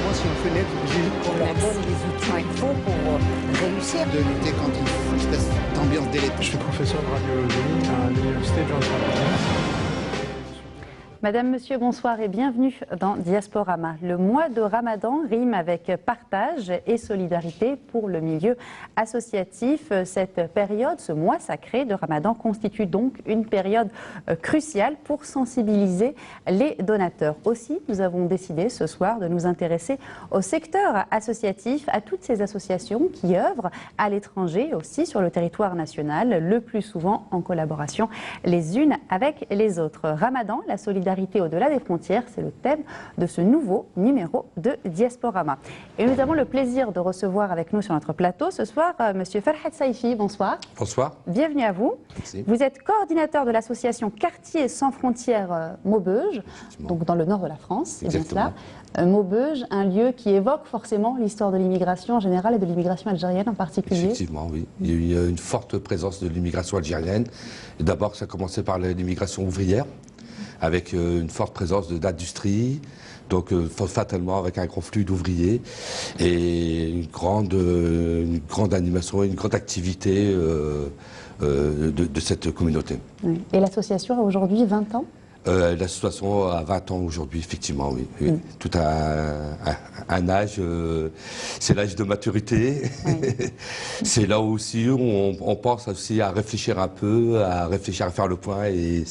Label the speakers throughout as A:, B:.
A: moi, si on fait l'aide,
B: On leur donne les outils qu'il faut pour réussir.
C: De lutter contre une espèce d'ambiance délétère.
A: je suis professeur de radiologie à l'université Johns Hopkins.
D: Madame, Monsieur, bonsoir et bienvenue dans Diasporama. Le mois de Ramadan rime avec partage et solidarité pour le milieu associatif. Cette période, ce mois sacré de Ramadan constitue donc une période cruciale pour sensibiliser les donateurs. Aussi, nous avons décidé ce soir de nous intéresser au secteur associatif, à toutes ces associations qui œuvrent à l'étranger, aussi sur le territoire national, le plus souvent en collaboration les unes avec les autres. Ramadan, la solidarité au-delà des frontières, c'est le thème de ce nouveau numéro de Diasporama. Et nous avons le plaisir de recevoir avec nous sur notre plateau ce soir Monsieur Farhad Saifi. Bonsoir.
E: Bonsoir.
D: Bienvenue à vous.
E: Merci.
D: Vous êtes coordinateur de l'association Quartier sans frontières Maubeuge, donc dans le nord de la France, c'est bien cela. Maubeuge, un lieu qui évoque forcément l'histoire de l'immigration en général et de l'immigration algérienne en particulier.
E: Effectivement, oui. Il y a eu une forte présence de l'immigration algérienne. D'abord, ça a commencé par l'immigration ouvrière, avec une forte présence d'industrie, donc fatalement avec un gros flux d'ouvriers et une grande animation, une grande activité de cette communauté.
D: Oui. Et l'association a aujourd'hui 20 ans ?
E: L'association a 20 ans aujourd'hui, effectivement, oui. Oui. Tout un âge, c'est l'âge de maturité. Oui. C'est là aussi où on pense aussi à réfléchir un peu, à faire le point et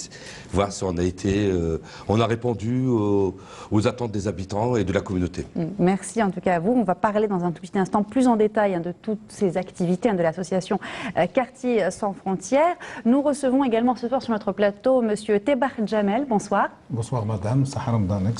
E: voir si on a répondu aux attentes des habitants et de la communauté.
D: Merci en tout cas à vous. On va parler dans un tout petit instant plus en détail de toutes ces activités de l'association Quartier sans frontières. Nous recevons également ce soir sur notre plateau Monsieur Tebar Jamel. Bonsoir.
F: Bonsoir madame, Saharam Danek,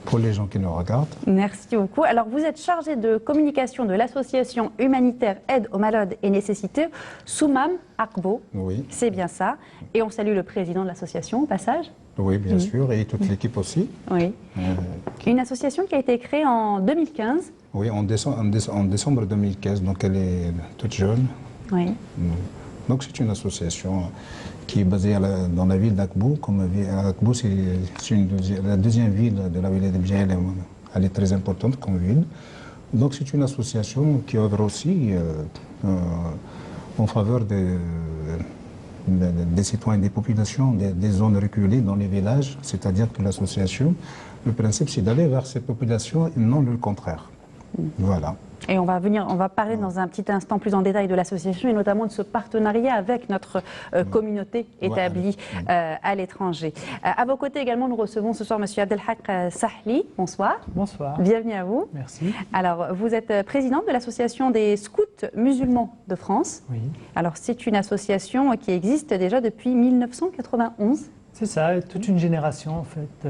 F: pour les gens qui nous regardent.
D: Merci beaucoup. Alors vous êtes chargé de communication de l'association humanitaire Aide aux malades et nécessités, Soumam Akbo.
F: Oui.
D: C'est bien ça. Et on salue le président de l'association au passage.
F: Oui, bien sûr, et toute l'équipe aussi.
D: Oui. Une association qui a été créée en 2015.
F: Oui, en décembre 2015, donc elle est toute jeune.
D: Oui.
F: Donc c'est une association qui est basée dans la ville d'Akbou. Akbou, c'est la deuxième ville de la ville d'Abjaïl. Elle est très importante comme ville. Donc c'est une association qui œuvre aussi en faveur des citoyens, des populations, des zones reculées dans les villages. C'est-à-dire que l'association, le principe c'est d'aller vers ces populations et non le contraire. Voilà.
D: Et on va parler dans un petit instant plus en détail de l'association et notamment de ce partenariat avec notre communauté établie à l'étranger. À vos côtés également, nous recevons ce soir Monsieur Abdelhak Sahli. Bonsoir.
G: Bonsoir.
D: Bienvenue à vous.
G: Merci.
D: Alors, vous êtes président de l'association des scouts musulmans de France.
G: Oui. Alors,
D: c'est une association qui existe déjà depuis 1991.
G: C'est ça, toute une génération en fait.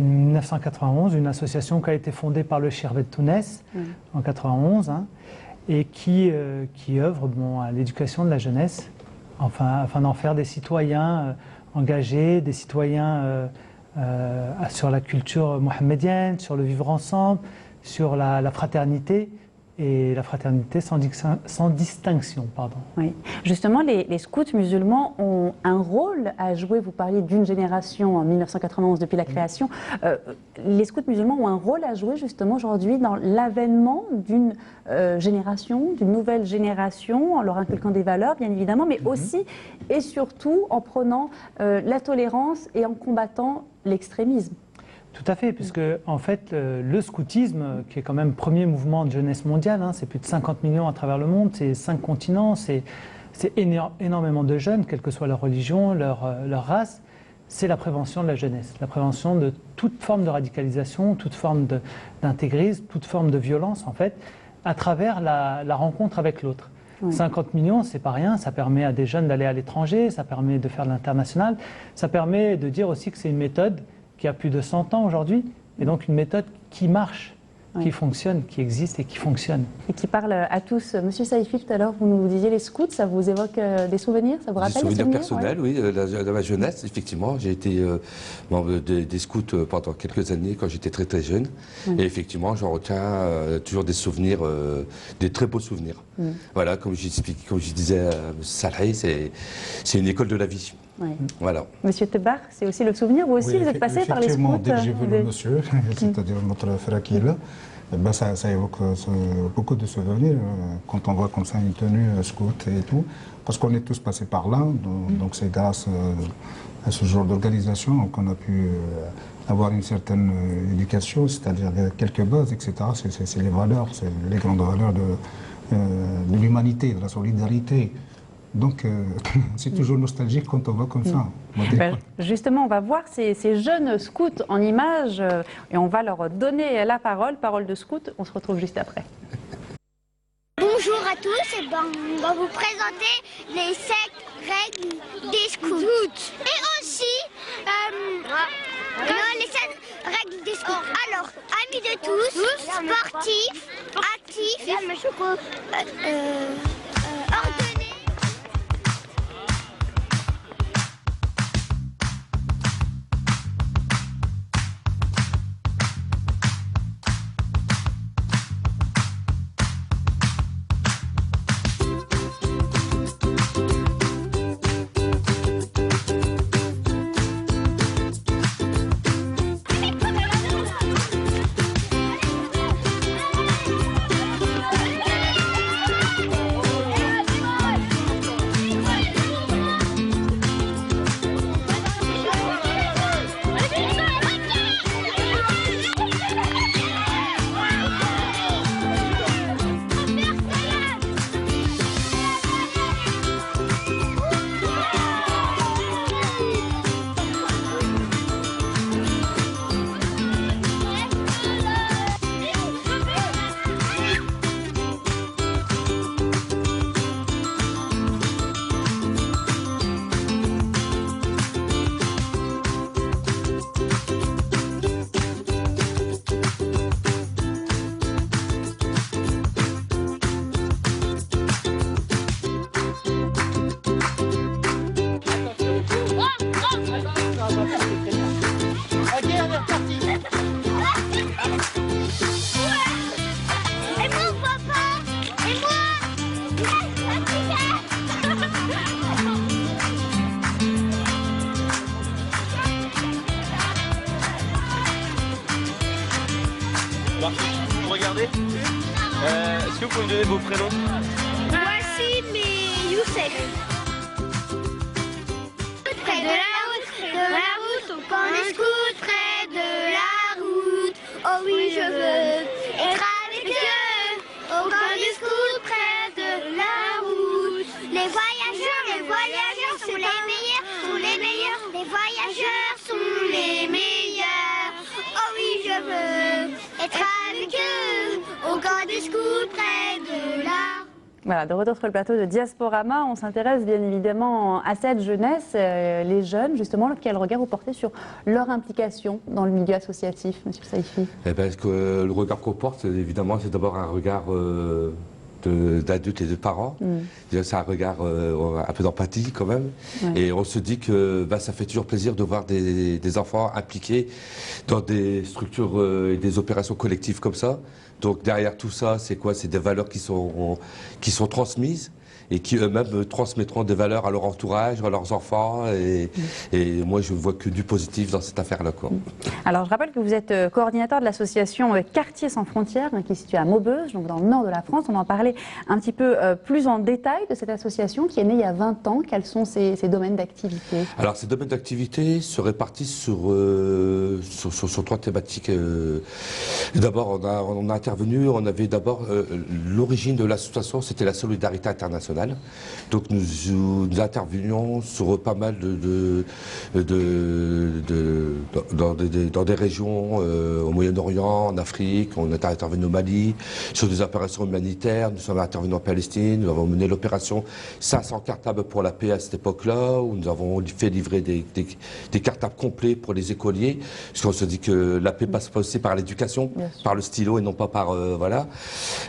G: Depuis 1991, une association qui a été fondée par le Shirvet de Tounes en 91 et qui œuvre à l'éducation de la jeunesse, afin d'en faire des citoyens engagés, des citoyens sur la culture mohammedienne, sur le vivre ensemble, sur la fraternité. Et la fraternité sans distinction. Pardon.
D: Oui. Justement, les scouts musulmans ont un rôle à jouer. Vous parliez d'une génération en 1991 depuis la création. Les scouts musulmans ont un rôle à jouer justement aujourd'hui dans l'avènement d'une génération, d'une nouvelle génération, en leur inculquant des valeurs bien évidemment, mais aussi et surtout en prenant la tolérance et en combattant l'extrémisme.
G: Tout à fait, puisque en fait le scoutisme, qui est quand même le premier mouvement de jeunesse mondiale, c'est plus de 50 millions à travers le monde, c'est 5 continents, c'est énormément de jeunes, quelle que soit leur religion, leur race, c'est la prévention de la jeunesse, la prévention de toute forme de radicalisation, toute forme d'intégrisme, toute forme de violence en fait, à travers la rencontre avec l'autre. Oui. 50 millions, c'est pas rien, ça permet à des jeunes d'aller à l'étranger, ça permet de faire de l'international, ça permet de dire aussi que c'est une méthode qui a plus de 100 ans aujourd'hui, et donc une méthode qui marche, qui fonctionne, qui existe et qui fonctionne.
D: Et qui parle à tous. Monsieur Saifi, tout à l'heure, vous nous disiez les scouts, ça vous évoque des souvenirs, ça vous rappelle des souvenirs
E: personnels, oui, de ma jeunesse, effectivement. J'ai été membre des scouts pendant quelques années, quand j'étais très très jeune. Et effectivement, j'en retiens toujours des souvenirs, des très beaux souvenirs. Voilà, comme je disais à M. Salhi, c'est une école de la vie.
D: Oui.
E: Voilà.
D: Monsieur Tebar, c'est aussi le souvenir, vous aussi,
F: Oui,
D: vous êtes passé par les scouts.
F: Dès que j'ai vu le monsieur, c'est-à-dire notre frère qui est là, eh ben ça évoque beaucoup de souvenirs quand on voit comme ça une tenue scout et tout, parce qu'on est tous passés par là, donc c'est grâce à ce genre d'organisation qu'on a pu avoir une certaine éducation, c'est-à-dire quelques bases, etc. C'est les valeurs, c'est les grandes valeurs de l'humanité, de la solidarité. Donc, c'est toujours nostalgique quand on voit comme ça.
D: Justement, on va voir ces jeunes scouts en images et on va leur donner la parole de scout. On se retrouve juste après.
H: Bonjour à tous, et on va vous présenter les 7 règles des scouts. Et aussi, les 7 règles des scouts. Alors, amis de tous, sportifs, actifs, ordonnés.
I: Vous regardez est-ce que vous pouvez me donner vos prénoms?
H: Voici mes Youssef. Près de la route, au camp des scouts, près de la route. Oh oui, je veux être avec eux. Au camp des scouts, près de la route. Les voyageurs sont les meilleurs, Les voyageurs sont les meilleurs. Oh oui, je veux être avec eux. Au camp des scouts, près de la route.
D: Voilà, de retour sur le plateau de Diasporama, on s'intéresse bien évidemment à cette jeunesse, les jeunes, justement, quel regard vous portez sur leur implication dans le milieu associatif, Monsieur Saifi?
E: Eh bien, le regard qu'on porte, évidemment, c'est d'abord un regard d'adultes et de parents. C'est un regard un peu d'empathie quand même. Ouais. Et on se dit que ça fait toujours plaisir de voir des enfants impliqués dans des structures et des opérations collectives comme ça. Donc derrière tout ça, c'est quoi? C'est des valeurs qui sont transmises et qui eux-mêmes transmettront des valeurs à leur entourage, à leurs enfants. Et moi, je ne vois que du positif dans cette affaire-là.
D: Alors, je rappelle que vous êtes coordinateur de l'association Quartiers sans frontières, qui est située à Maubeuge, donc dans le nord de la France. On va en parler un petit peu plus en détail de cette association qui est née il y a 20 ans. Quels sont ses domaines d'activité? Alors,
E: ces domaines d'activité se répartissent sur 3 thématiques. D'abord, on a intervenu, on avait d'abord l'origine de l'association, c'était la solidarité internationale. Donc nous intervenions sur pas mal dans des régions au Moyen-Orient, en Afrique, on est intervenu au Mali, sur des opérations humanitaires, nous sommes intervenus en Palestine, nous avons mené l'opération 500 cartables pour la paix à cette époque-là, où nous avons fait livrer des cartables complets pour les écoliers, parce qu'on se dit que la paix passe aussi par l'éducation, par le stylo et non pas par voilà.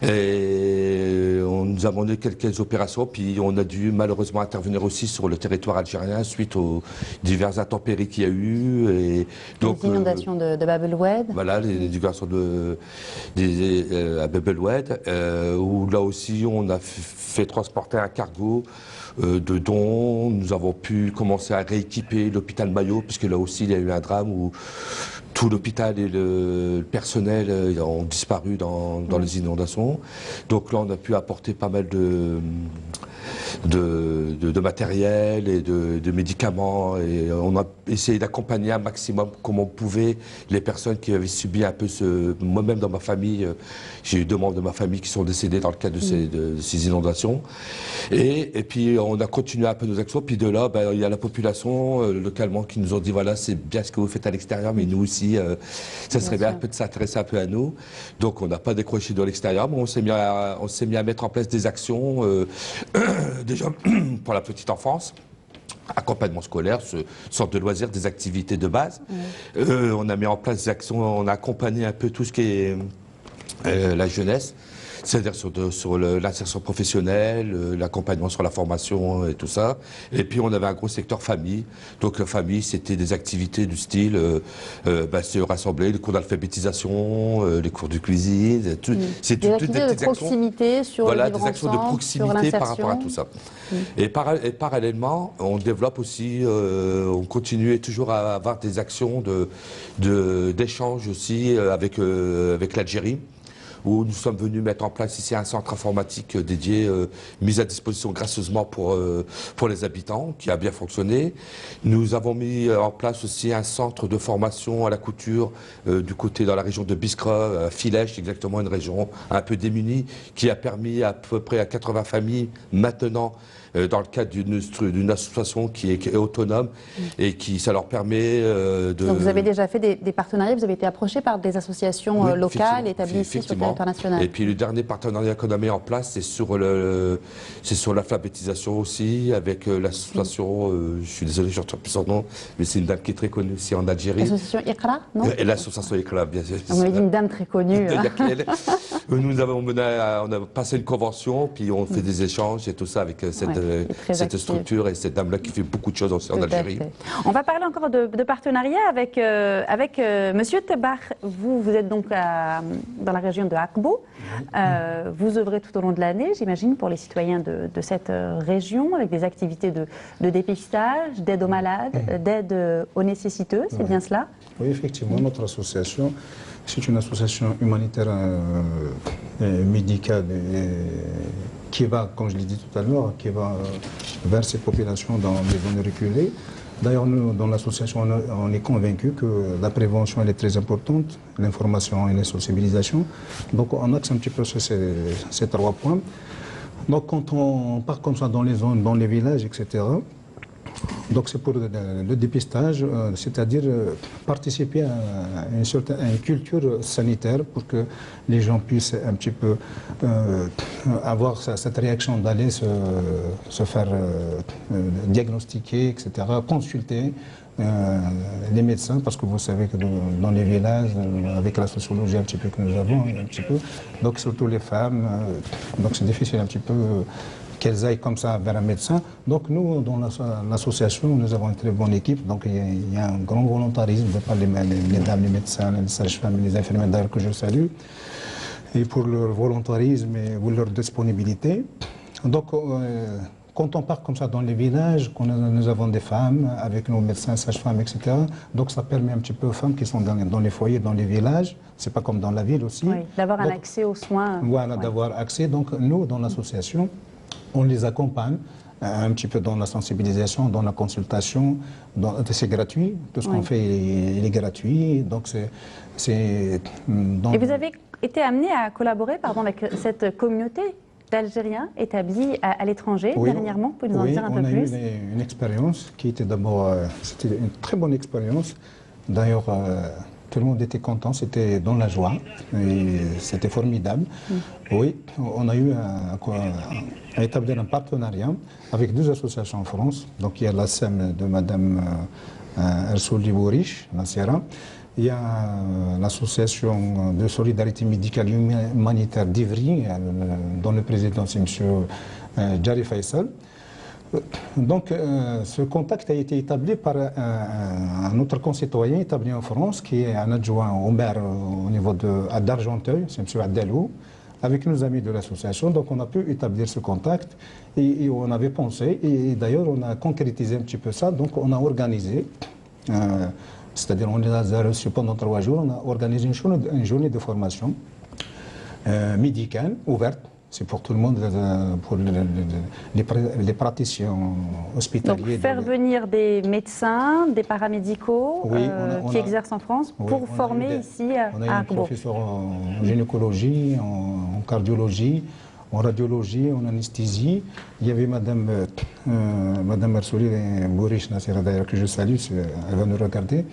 E: Et on nous a demandé quelques opérations, puis on a dû malheureusement intervenir aussi sur le territoire algérien suite aux diverses intempéries qu'il y a eu. Et donc,
D: les inondations de Bab el-Oued.
E: Voilà, les inondations à Bab el-Oued, où là aussi on a fait transporter un cargo de dons. Nous avons pu commencer à rééquiper l'hôpital Maillot, puisque là aussi il y a eu un drame où tout l'hôpital et le personnel ont disparu dans les inondations. Donc là on a pu apporter pas mal de matériel et de médicaments, et on a essayé d'accompagner un maximum comme on pouvait les personnes qui avaient subi un peu moi-même dans ma famille, j'ai eu 2 membres de ma famille qui sont décédés dans le cadre de ces inondations, et puis on a continué un peu nos actions, puis de là il y a la population localement qui nous ont dit voilà, c'est bien ce que vous faites à l'extérieur, mais nous aussi ça serait bien un peu de s'intéresser un peu à nous. Donc on n'a pas décroché de l'extérieur, mais on s'est mis à mettre en place des actions déjà pour la petite enfance, accompagnement scolaire, sorte de loisirs, des activités de base. On a mis en place des actions, on a accompagné un peu tout ce qui est la jeunesse, c'est-à-dire sur l'insertion professionnelle, l'accompagnement sur la formation et tout ça. Et puis on avait un gros secteur famille. Donc la famille, c'était des activités du style se rassembler, les cours d'alphabétisation, les cours de cuisine,
D: c'est des activités de proximité sur le vivre
E: des actions de proximité par rapport à tout ça. Et parallèlement, on développe aussi, on continue toujours à avoir des actions d'échange aussi avec l'Algérie, où nous sommes venus mettre en place ici un centre informatique dédié, mis à disposition gracieusement pour les habitants, qui a bien fonctionné. Nous avons mis en place aussi un centre de formation à la couture du côté dans la région de Biskra, à Filech, exactement une région un peu démunie, qui a permis à peu près à 80 familles maintenant, dans le cadre d'une association qui est autonome et qui ça leur permet de...
D: Donc vous avez déjà fait des partenariats, vous avez été approché par des associations locales établies ici sur le territoire national.
E: Et puis le dernier partenariat qu'on a mis en place, c'est sur l'alphabétisation aussi, avec l'association, je suis désolé, je ne retrouve plus son nom, mais c'est une dame qui est très connue aussi en Algérie.
D: L'association Iqra, non?
E: L'association Iqra, bien sûr.
D: On m'avait dit une dame très connue.
E: Nous on a passé une convention, puis on fait des échanges et tout ça avec cette structure et cette dame-là qui fait beaucoup de choses aussi en Algérie.
D: On va parler encore de partenariat avec Monsieur Tebar. Vous êtes donc dans la région de Akbou. Vous œuvrez tout au long de l'année, j'imagine, pour les citoyens de cette région, avec des activités de dépistage, d'aide aux malades, d'aide aux nécessiteux, c'est bien cela?
F: Oui, effectivement, notre association, c'est une association humanitaire médicale qui va, comme je l'ai dit tout à l'heure, qui va vers ces populations dans les zones reculées. D'ailleurs, nous, dans l'association, on est convaincus que la prévention elle est très importante, l'information et la sensibilisation. Donc, on axe un petit peu sur ces 3 points. Donc, quand on part comme ça dans les zones, dans les villages, etc., donc c'est pour le dépistage, c'est-à-dire participer à une culture sanitaire pour que les gens puissent un petit peu avoir cette réaction d'aller se faire diagnostiquer, etc., consulter les médecins, parce que vous savez que dans les villages, avec la sociologie un petit peu que nous avons, donc surtout les femmes, donc c'est difficile un petit peu qu'elles aillent comme ça vers un médecin. Donc nous, dans l'association, nous avons une très bonne équipe. Donc il y a un grand volontarisme de par les dames, les médecins, les sages-femmes, les infirmières d'ailleurs que je salue, et pour leur volontarisme et pour leur disponibilité. Donc quand on part comme ça dans les villages, quand nous avons des femmes avec nos médecins, sages-femmes, etc. Donc ça permet un petit peu aux femmes qui sont dans les foyers, dans les villages, c'est pas comme dans la ville aussi.
D: Oui, d'avoir un accès aux soins.
F: Voilà, d'avoir accès. Donc nous, dans l'association, on les accompagne un petit peu dans la sensibilisation, dans la consultation. C'est gratuit, tout ce qu'on fait il est gratuit. Donc Et
D: vous avez été amené à collaborer avec cette communauté d'Algériens établis à l'étranger dernièrement. Vous pouvez nous en dire un peu plus?
F: On a eu une expérience qui était d'abord, c'était une très bonne expérience. D'ailleurs, tout le monde était content, c'était dans la joie, et c'était formidable. Oui, on a eu à établir un partenariat avec 2 associations en France. Donc il y a la SEM de Madame Ersouli Bourich, la Sierra, Il y a l'association de solidarité médicale et humanitaire d'Ivry, dont le président c'est M. Djari Faisal. Donc, ce contact a été établi par un autre concitoyen établi en France, qui est un adjoint au maire au niveau d'Argenteuil, c'est M. Adelou, avec nos amis de l'association. Donc, on a pu établir ce contact et on avait pensé, et d'ailleurs, on a concrétisé un petit peu ça. Donc, on a organisé, c'est-à-dire on les a reçus pendant 3 jours, on a organisé une journée de formation médicale ouverte. C'est pour tout le monde, pour les praticiens hospitaliers.
D: Donc faire venir des médecins, des paramédicaux qui exercent en France pour former ici à
F: On a un professeur en gynécologie, en cardiologie, en radiologie, en anesthésie. Il y avait Madame Marsouli Bourish Nassira, d'ailleurs, que je salue, elle va nous regarder.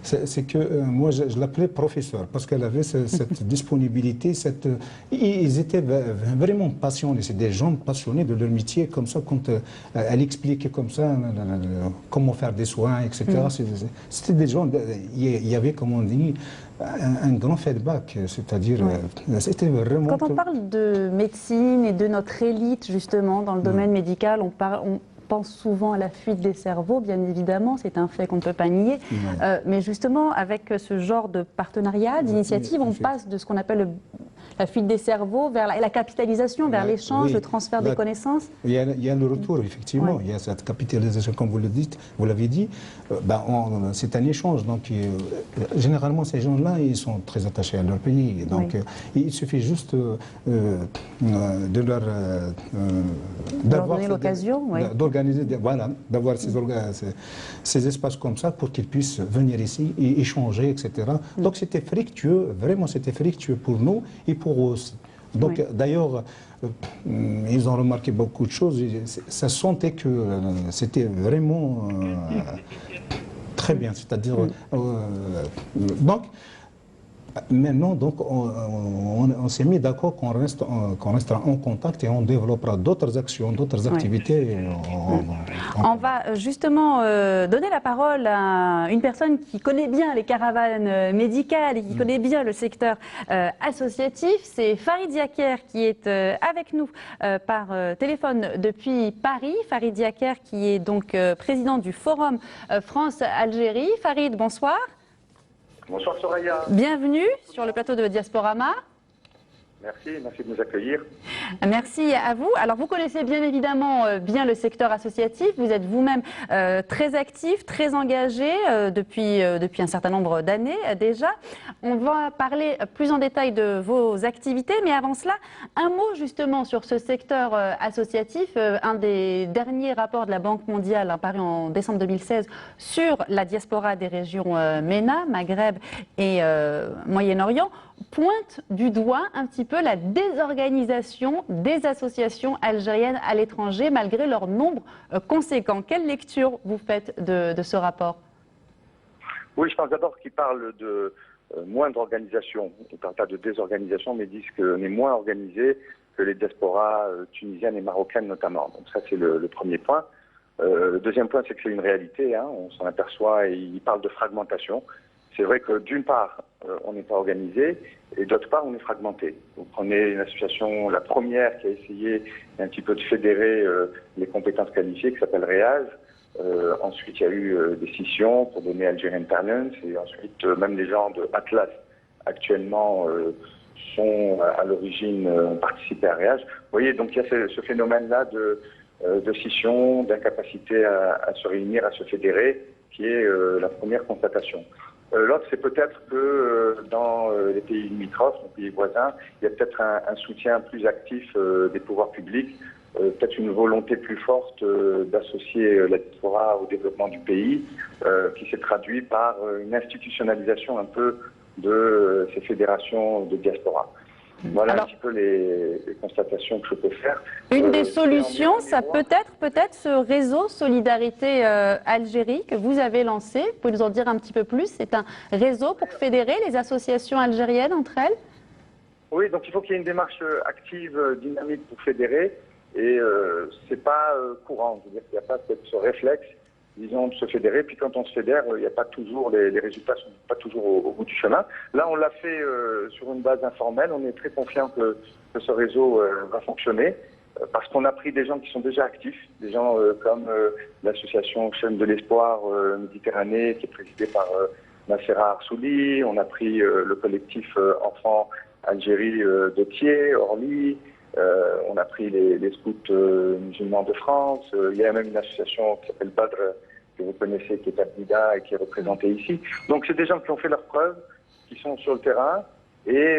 F: C'est que moi, je l'appelais professeur, parce qu'elle avait cette disponibilité, ils étaient vraiment passionnés, c'est des gens passionnés de leur métier, comme ça, quand elle expliquait comme ça, comment faire des soins, etc. C'était des gens, il y avait, comme on dit, un grand feedback, c'est-à-dire, c'était vraiment...
D: Quand on parle de médecine et de notre élite, justement, dans le domaine médical, on pense souvent à la fuite des cerveaux, bien évidemment, c'est un fait qu'on ne peut pas nier. Mais justement, avec ce genre de partenariat, d'initiative, on passe de ce qu'on appelle la fuite des cerveaux vers la capitalisation, vers l'échange, le transfert des connaissances.
F: Il y a le retour, effectivement. Il y a cette capitalisation, comme vous l'avez dit. C'est un échange. Donc, généralement, ces gens-là, ils sont très attachés à leur pays. Donc, il suffit juste de leur
D: donner l'occasion,
F: d'organiser, d'avoir ces espaces comme ça pour qu'ils puissent venir ici et échanger, etc. Donc, c'était fructueux, vraiment, c'était fructueux pour nous et pour eux aussi. Donc, d'ailleurs, ils ont remarqué beaucoup de choses. Ça sentait que c'était vraiment très bien. C'est-à-dire, donc, maintenant, donc, on s'est mis d'accord qu'on restera en contact et on développera d'autres actions, d'autres activités.
D: On va justement donner la parole à une personne qui connaît bien les caravanes médicales et qui connaît bien le secteur associatif. C'est Farid Yaker qui est avec nous par téléphone depuis Paris. Farid Yaker qui est donc président du Forum France-Algérie. Farid, bonsoir.
J: Bonsoir Soraya.
D: Bienvenue sur le plateau de Diasporama.
J: Merci de nous accueillir.
D: Merci à vous. Alors vous connaissez bien évidemment bien le secteur associatif, vous êtes vous-même très actif, très engagé depuis un certain nombre d'années déjà. On va parler plus en détail de vos activités, mais avant cela, un mot justement sur ce secteur associatif. Un des derniers rapports de la Banque mondiale paru en décembre 2016 sur la diaspora des régions MENA, Maghreb et Moyen-Orient pointe du doigt un petit peu la désorganisation des associations algériennes à l'étranger malgré leur nombre conséquent. Quelle lecture vous faites de ce rapport?
J: Oui, je pense d'abord qu'il parle de moindre organisation. Il ne parle pas de désorganisation, mais disent qu'on est moins organisé que les diasporas tunisiennes et marocaines notamment. Donc ça, c'est le premier point. Le deuxième point, c'est que c'est une réalité, hein, on s'en aperçoit, et il parle de fragmentation. C'est vrai que d'une part, on n'est pas organisé, et d'autre part, on est fragmenté. Vous prenez une association, la première qui a essayé un petit peu de fédérer les compétences qualifiées, qui s'appelle REAGE. Ensuite, il y a eu des scissions pour donner Algerian Talents, et ensuite, même les gens de Atlas, actuellement, sont à l'origine, ont participé à REAGE. Vous voyez, donc il y a ce phénomène-là de scission, d'incapacité à se réunir, à se fédérer, qui est la première constatation. L'autre, c'est peut-être que dans les pays limitrophes, les pays voisins, il y a peut-être un soutien plus actif des pouvoirs publics, peut-être une volonté plus forte d'associer la diaspora au développement du pays, qui s'est traduit par une institutionnalisation un peu de ces fédérations de diaspora. Voilà un petit peu les constatations que je peux faire.
D: Une des solutions, ça peut être ce réseau Solidarité Algérie que vous avez lancé. Vous pouvez nous en dire un petit peu plus? C'est un réseau pour fédérer les associations algériennes entre elles?
J: Oui, donc il faut qu'il y ait une démarche active, dynamique pour fédérer. Et c'est pas courant. Je veux dire qu'il n'y a pas ce réflexe. disons, de se fédérer. Puis quand on se fédère, il n'y a pas toujours, les résultats ne sont pas toujours au bout du chemin. Là, on l'a fait sur une base informelle. On est très confiant que ce réseau va fonctionner parce qu'on a pris des gens qui sont déjà actifs, des gens comme l'association Chaîne de l'Espoir Méditerranée qui est présidée par Nassera Arsouli. On a pris le collectif Enfants Algérie de Thiers, Orly. On a pris les scouts musulmans de France. Il y a même une association qui s'appelle Badr, que vous connaissez, qui est à Blida et qui est représentée ici. Donc c'est des gens qui ont fait leurs preuves, qui sont sur le terrain et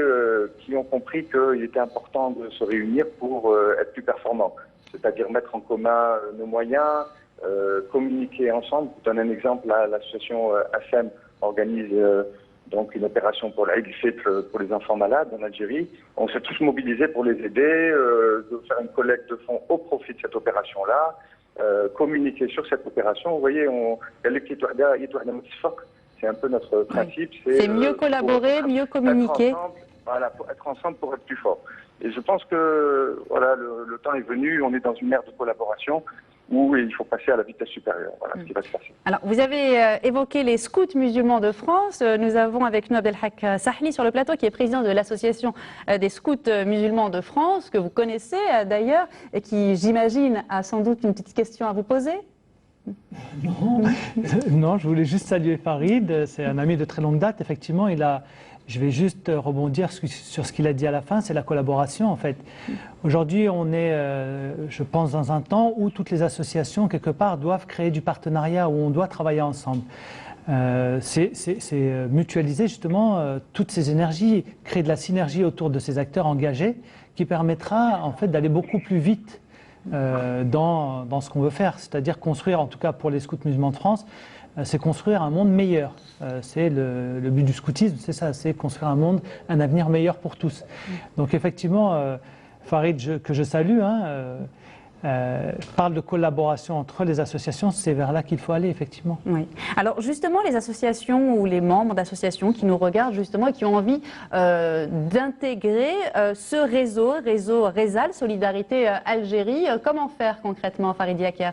J: qui ont compris qu'il était important de se réunir pour être plus performants. C'est-à-dire mettre en commun nos moyens, communiquer ensemble. Je vous donne un exemple, l'association ASEM organise donc une opération pour l'Aïd al-Fitr pour les enfants malades en Algérie. On s'est tous mobilisés pour les aider, de faire une collecte de fonds au profit de cette opération-là, communiquer sur cette opération. Vous voyez, c'est un peu notre principe.
D: C'est mieux collaborer, mieux communiquer.
J: Être ensemble pour être plus fort. Et je pense que voilà, le temps est venu, on est dans une ère de collaboration où il faut passer à la vitesse supérieure. Voilà ce qui va se passer.
D: Alors, vous avez évoqué les scouts musulmans de France. Nous avons avec nous Abdelhak Sahli sur le plateau, qui est président de l'association des scouts musulmans de France, que vous connaissez d'ailleurs, et qui, j'imagine, a sans doute une petite question à vous poser.
G: Non, je voulais juste saluer Farid. C'est un ami de très longue date. Effectivement, je vais juste rebondir sur ce qu'il a dit à la fin, c'est la collaboration en fait. Aujourd'hui, on est, je pense, dans un temps où toutes les associations, quelque part, doivent créer du partenariat, où on doit travailler ensemble. C'est mutualiser justement toutes ces énergies, créer de la synergie autour de ces acteurs engagés, qui permettra en fait d'aller beaucoup plus vite dans ce qu'on veut faire, c'est-à-dire construire, en tout cas pour les scouts musulmans de France, c'est construire un monde meilleur. C'est le but du scoutisme, c'est ça, c'est construire un monde, un avenir meilleur pour tous. Donc effectivement, Farid, que je salue, parle de collaboration entre les associations, c'est vers là qu'il faut aller, effectivement. Oui.
D: Alors justement, les associations ou les membres d'associations qui nous regardent justement et qui ont envie d'intégrer ce réseau Rezal, Solidarité Algérie, comment faire concrètement, Farid Yakher?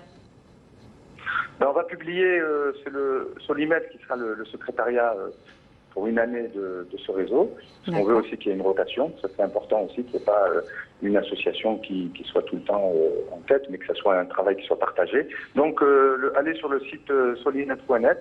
J: On va publier, c'est le Solimed qui sera le secrétariat pour une année de ce réseau. Parce qu'on veut aussi qu'il y ait une rotation. Ça c'est important aussi qu'il n'y ait pas une association qui soit tout le temps en tête, mais que ce soit un travail qui soit partagé. Donc allez sur le site solinet.net,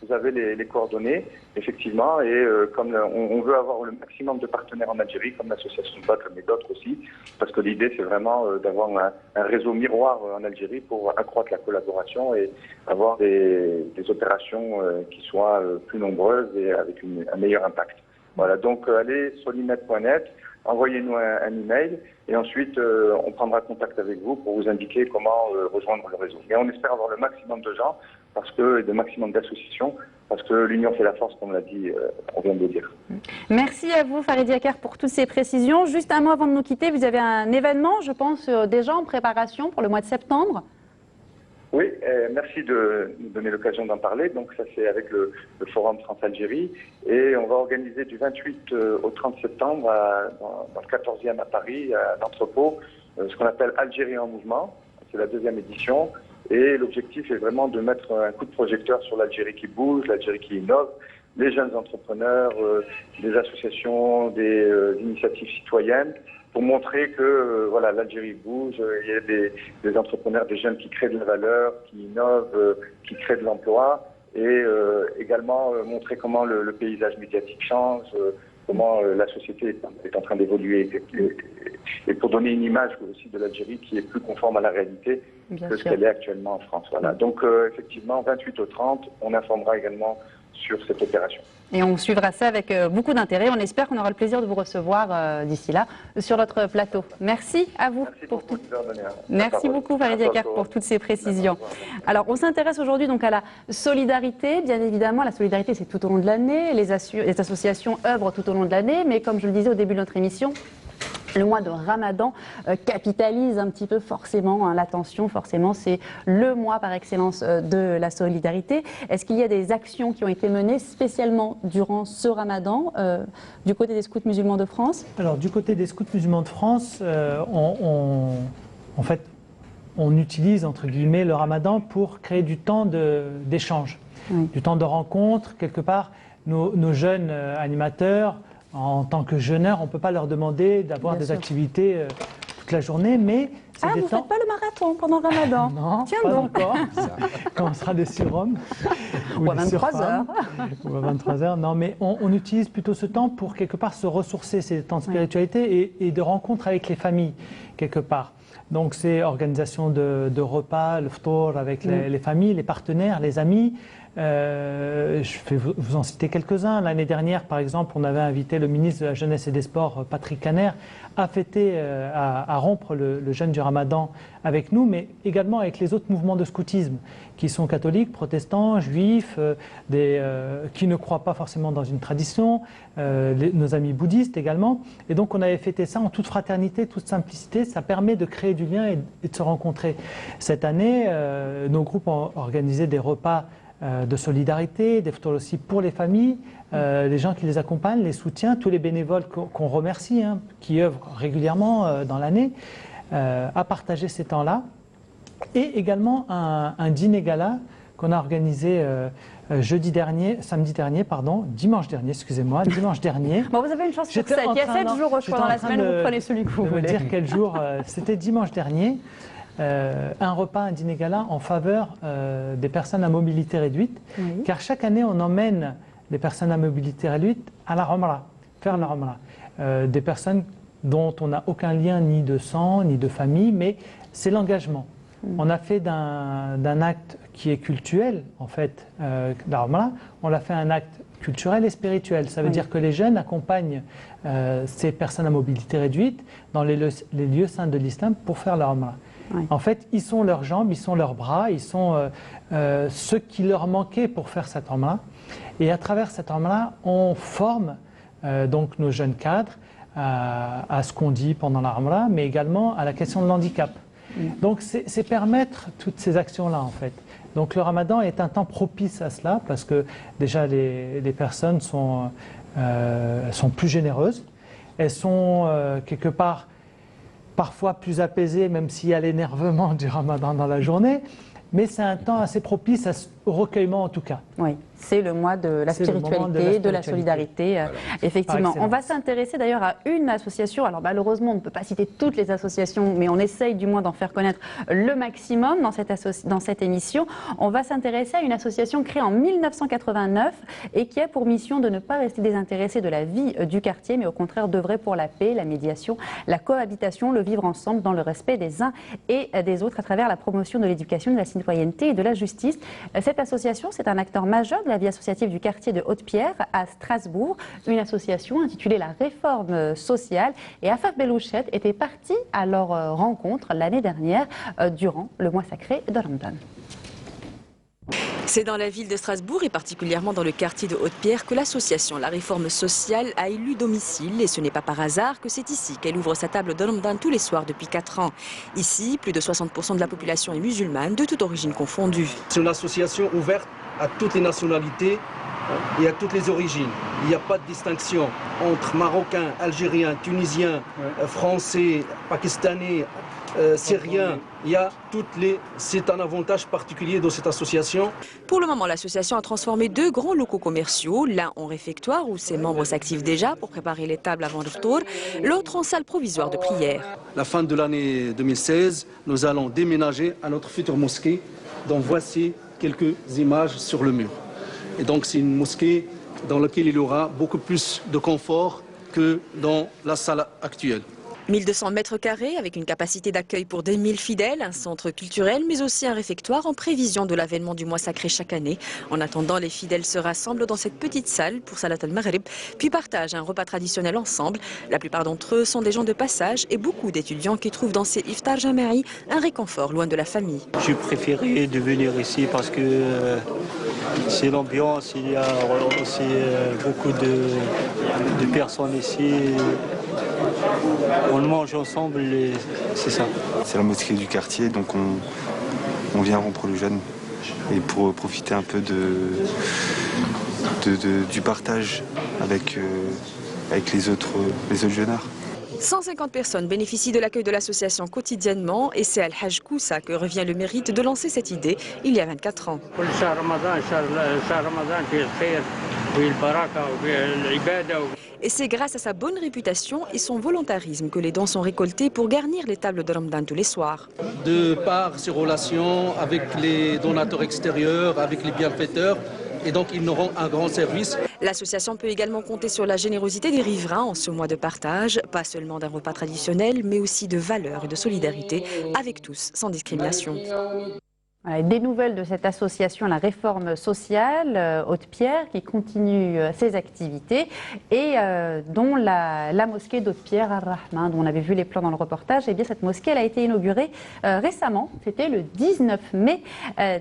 J: vous avez les coordonnées, effectivement, et comme on veut avoir le maximum de partenaires en Algérie, comme l'association de Badr, mais d'autres aussi, parce que l'idée c'est vraiment d'avoir un réseau miroir en Algérie pour accroître la collaboration et avoir des opérations qui soient plus nombreuses et avec un meilleur impact. Voilà, donc allez solinet.net, envoyez-nous un email et ensuite on prendra contact avec vous pour vous indiquer comment rejoindre le réseau. Et on espère avoir le maximum de gens, le maximum d'associations, parce que l'union fait la force, comme on vient de le dire.
D: Merci à vous, Farid Yakher, pour toutes ces précisions. Juste un mot avant de nous quitter, vous avez un événement, je pense, déjà en préparation pour le mois de septembre.
J: Oui, merci de nous donner l'occasion d'en parler. Donc ça c'est avec le Forum France-Algérie et on va organiser du 28 au 30 septembre dans le 14e à Paris, à l'entrepôt, ce qu'on appelle Algérie en mouvement. C'est la 2e édition et l'objectif est vraiment de mettre un coup de projecteur sur l'Algérie qui bouge, l'Algérie qui innove, les jeunes entrepreneurs, des associations, des initiatives citoyennes, pour montrer que voilà, l'Algérie bouge, il y a des entrepreneurs, des jeunes qui créent de la valeur, qui innovent, qui créent de l'emploi, et également montrer comment le paysage médiatique change, comment la société est en train d'évoluer, et pour donner une image aussi de l'Algérie qui est plus conforme à la réalité que ce qu'elle est actuellement en France. Voilà. Donc effectivement, 28 au 30, on informera également sur cette opération.
D: Et on suivra ça avec beaucoup d'intérêt. On espère qu'on aura le plaisir de vous recevoir d'ici là sur notre plateau. Merci à vous. Merci beaucoup, Farid Yakher, pour toutes ces précisions. Alors, on s'intéresse aujourd'hui donc à la solidarité. Bien évidemment, la solidarité, c'est tout au long de l'année. Les associations œuvrent tout au long de l'année. Mais comme je le disais au début de notre émission, le mois de Ramadan capitalise un petit peu forcément l'attention, forcément c'est le mois par excellence de la solidarité. Est-ce qu'il y a des actions qui ont été menées spécialement durant ce Ramadan du côté des scouts musulmans de France?
G: Alors du côté des scouts musulmans de France, en fait, on utilise entre guillemets le ramadan pour créer du temps d'échange, du temps de rencontre. Quelque part, nos jeunes animateurs, en tant que jeûneurs, on ne peut pas leur demander d'avoir des activités toute la journée, mais
D: vous ne faites pas le marathon pendant le ramadan?
G: Non,
D: tiens
G: pas
D: donc.
G: encore. Quand on sera des surhommes.
D: Ou à 23 heures.
G: Ou à 23 heures. Non, mais on utilise plutôt ce temps pour quelque part se ressourcer, ces temps de spiritualité et de rencontre avec les familles, quelque part. Donc c'est organisation de repas, le ftour avec les familles, les partenaires, les amis. Je vais vous en citer quelques-uns. L'année dernière, par exemple, on avait invité le ministre de la Jeunesse et des Sports, Patrick Caner, à fêter, à rompre le jeûne du Ramadan avec nous, mais également avec les autres mouvements de scoutisme, qui sont catholiques, protestants, juifs, qui ne croient pas forcément dans une tradition, nos amis bouddhistes également. Et donc on avait fêté ça en toute fraternité, toute simplicité. Ça permet de créer du lien et de se rencontrer. Cette année, nos groupes ont organisé des repas de solidarité, des photos aussi pour les familles, les gens qui les accompagnent, les soutiens, tous les bénévoles qu'on remercie, qui œuvrent régulièrement dans l'année, à partager ces temps-là. Et également un dîner gala qu'on a organisé dimanche dernier, excusez-moi, dimanche dernier.
D: Bon, vous avez une chance sur 7, il y a 7 jours au choix dans la semaine, vous prenez celui que vous voulez.
G: Dire quel jour, c'était dimanche dernier. Un repas, un dîner gala en faveur des personnes à mobilité réduite, car chaque année on emmène les personnes à mobilité réduite à la Umrah, faire la Umrah. Des personnes dont on n'a aucun lien ni de sang, ni de famille, mais c'est l'engagement. On a fait d'un acte qui est cultuel, en fait, la Umrah, on l'a fait un acte culturel et spirituel. Ça veut dire que les jeunes accompagnent ces personnes à mobilité réduite dans les lieux saints de l'islam pour faire la Umrah. En fait, ils sont leurs jambes, ils sont leurs bras, ils sont ce qui leur manquait pour faire cette Umrah. Et à travers cette Umrah, on forme donc nos jeunes cadres à ce qu'on dit pendant la Umrah, mais également à la question de l'handicap. Donc c'est permettre toutes ces actions-là en fait. Donc le Ramadan est un temps propice à cela parce que déjà les personnes sont plus généreuses, elles sont quelque part parfois plus apaisées même s'il y a l'énervement du Ramadan dans la journée, mais c'est un temps assez propice au recueillement en tout cas.
D: Oui, c'est le mois de la spiritualité, de la solidarité, voilà. Effectivement. On va s'intéresser d'ailleurs à une association, alors malheureusement on ne peut pas citer toutes les associations, mais on essaye du moins d'en faire connaître le maximum dans cette émission. On va s'intéresser à une association créée en 1989 et qui a pour mission de ne pas rester désintéressée de la vie du quartier, mais au contraire d'œuvrer pour la paix, la médiation, la cohabitation, le vivre ensemble dans le respect des uns et des autres à travers la promotion de l'éducation, de la citoyenneté et de la justice. Cette association, c'est un acteur majeur de la vie associative du quartier de Haute-Pierre à Strasbourg, une association intitulée La Réforme Sociale. Et Afaf Belouchet était parti à leur rencontre l'année dernière durant le mois sacré de Ramadan.
K: C'est dans la ville de Strasbourg et particulièrement dans le quartier de Haute-Pierre que l'association La Réforme Sociale a élu domicile. Et ce n'est pas par hasard que c'est ici qu'elle ouvre sa table de Ramadan tous les soirs depuis 4 ans. Ici, plus de 60% de la population est musulmane, de toute origine confondue.
L: C'est une association ouverte à toutes les nationalités et à toutes les origines. Il n'y a pas de distinction entre Marocains, Algériens, Tunisiens, Français, Pakistanais, Syriens. C'est un avantage particulier de cette association.
K: Pour le moment, l'association a transformé 2 grands locaux commerciaux, l'un en réfectoire où ses membres s'activent déjà pour préparer les tables avant le tour, l'autre en salle provisoire de prière.
L: À la fin de l'année 2016, nous allons déménager à notre future mosquée, dont voici quelques images sur le mur. Et donc c'est une mosquée dans laquelle il y aura beaucoup plus de confort que dans la salle actuelle.
K: 1200 mètres carrés avec une capacité d'accueil pour des 1000 fidèles, un centre culturel mais aussi un réfectoire en prévision de l'avènement du mois sacré chaque année. En attendant, les fidèles se rassemblent dans cette petite salle pour Salat al-Maghrib, puis partagent un repas traditionnel ensemble. La plupart d'entre eux sont des gens de passage et beaucoup d'étudiants qui trouvent dans ces iftar jama'i un réconfort loin de la famille.
M: J'ai préféré de venir ici parce que c'est l'ambiance, il y a aussi beaucoup de personnes ici. On mange ensemble et c'est ça.
N: C'est la mosquée du quartier, donc on vient rompre le jeûne et pour profiter un peu du partage avec les autres jeûneurs.
K: 150 personnes bénéficient de l'accueil de l'association quotidiennement et c'est Al-Hajj Koussa que revient le mérite de lancer cette idée il y a 24 ans. Et c'est grâce à sa bonne réputation et son volontarisme que les dons sont récoltés pour garnir les tables de Ramadan tous les soirs.
L: De par ses relations avec les donateurs extérieurs, avec les bienfaiteurs, et donc ils nous rendent un grand service.
K: L'association peut également compter sur la générosité des riverains en ce mois de partage, pas seulement d'un repas traditionnel, mais aussi de valeurs et de solidarité avec tous, sans discrimination.
D: Des nouvelles de cette association, la réforme sociale, Haute-Pierre, qui continue ses activités et dont la mosquée d'Haute-Pierre, Ar-Rahman, dont on avait vu les plans dans le reportage, et bien cette mosquée elle a été inaugurée récemment, c'était le 19 mai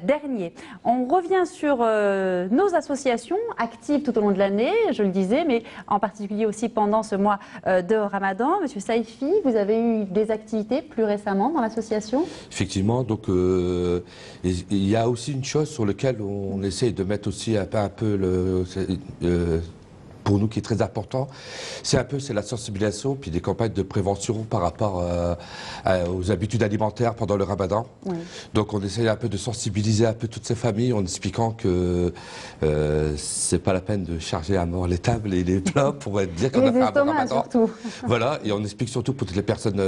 D: dernier. On revient sur nos associations actives tout au long de l'année, je le disais, mais en particulier aussi pendant ce mois de Ramadan. Monsieur Saïfi, vous avez eu des activités plus récemment dans l'association?
E: Effectivement, donc il y a aussi une chose sur laquelle on essaie de mettre aussi un peu pour nous qui est très important, c'est la sensibilisation puis des campagnes de prévention par rapport aux habitudes alimentaires pendant le Ramadan. Oui. Donc on essaie un peu de sensibiliser un peu toutes ces familles en expliquant que c'est pas la peine de charger à mort les tables et les plats pour dire qu'on a fait un bon Ramadan. Surtout. Voilà, et on explique surtout pour toutes les personnes,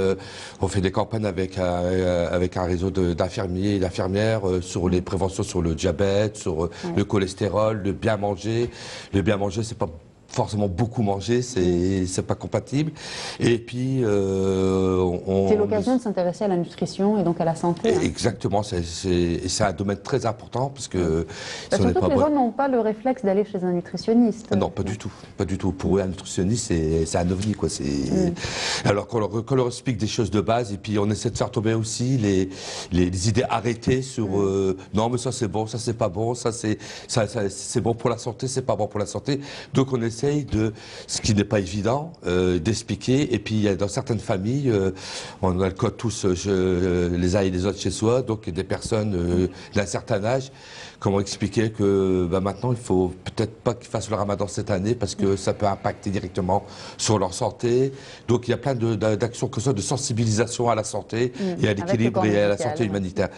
E: on fait des campagnes avec un réseau d'infirmiers et d'infirmières sur les préventions sur le diabète, sur le cholestérol, le bien manger. Le bien manger, c'est pas forcément beaucoup manger, c'est pas compatible. Et puis
D: c'est l'occasion de s'intéresser à la nutrition et donc à la santé.
E: Exactement, c'est un domaine très important parce que
D: surtout que les gens n'ont pas le réflexe d'aller chez un nutritionniste.
E: Non, pas du tout, pas du tout. Pour eux, un nutritionniste, c'est un ovni, quoi. Alors qu'on leur explique des choses de base et puis on essaie de faire tomber aussi les idées arrêtées sur non mais ça c'est bon, ça c'est pas bon, ça c'est bon pour la santé, c'est pas bon pour la santé. Donc on essaie de, ce qui n'est pas évident, d'expliquer. Et puis, il y a dans certaines familles, on a le code tous les uns et les autres chez soi, donc il y a des personnes d'un certain âge. Comment expliquer que maintenant, il faut peut-être pas qu'ils fassent le Ramadan cette année parce que ça peut impacter directement sur leur santé. Donc, il y a plein d'actions que ce soit de sensibilisation à la santé et à l'équilibre et à la santé humanitaire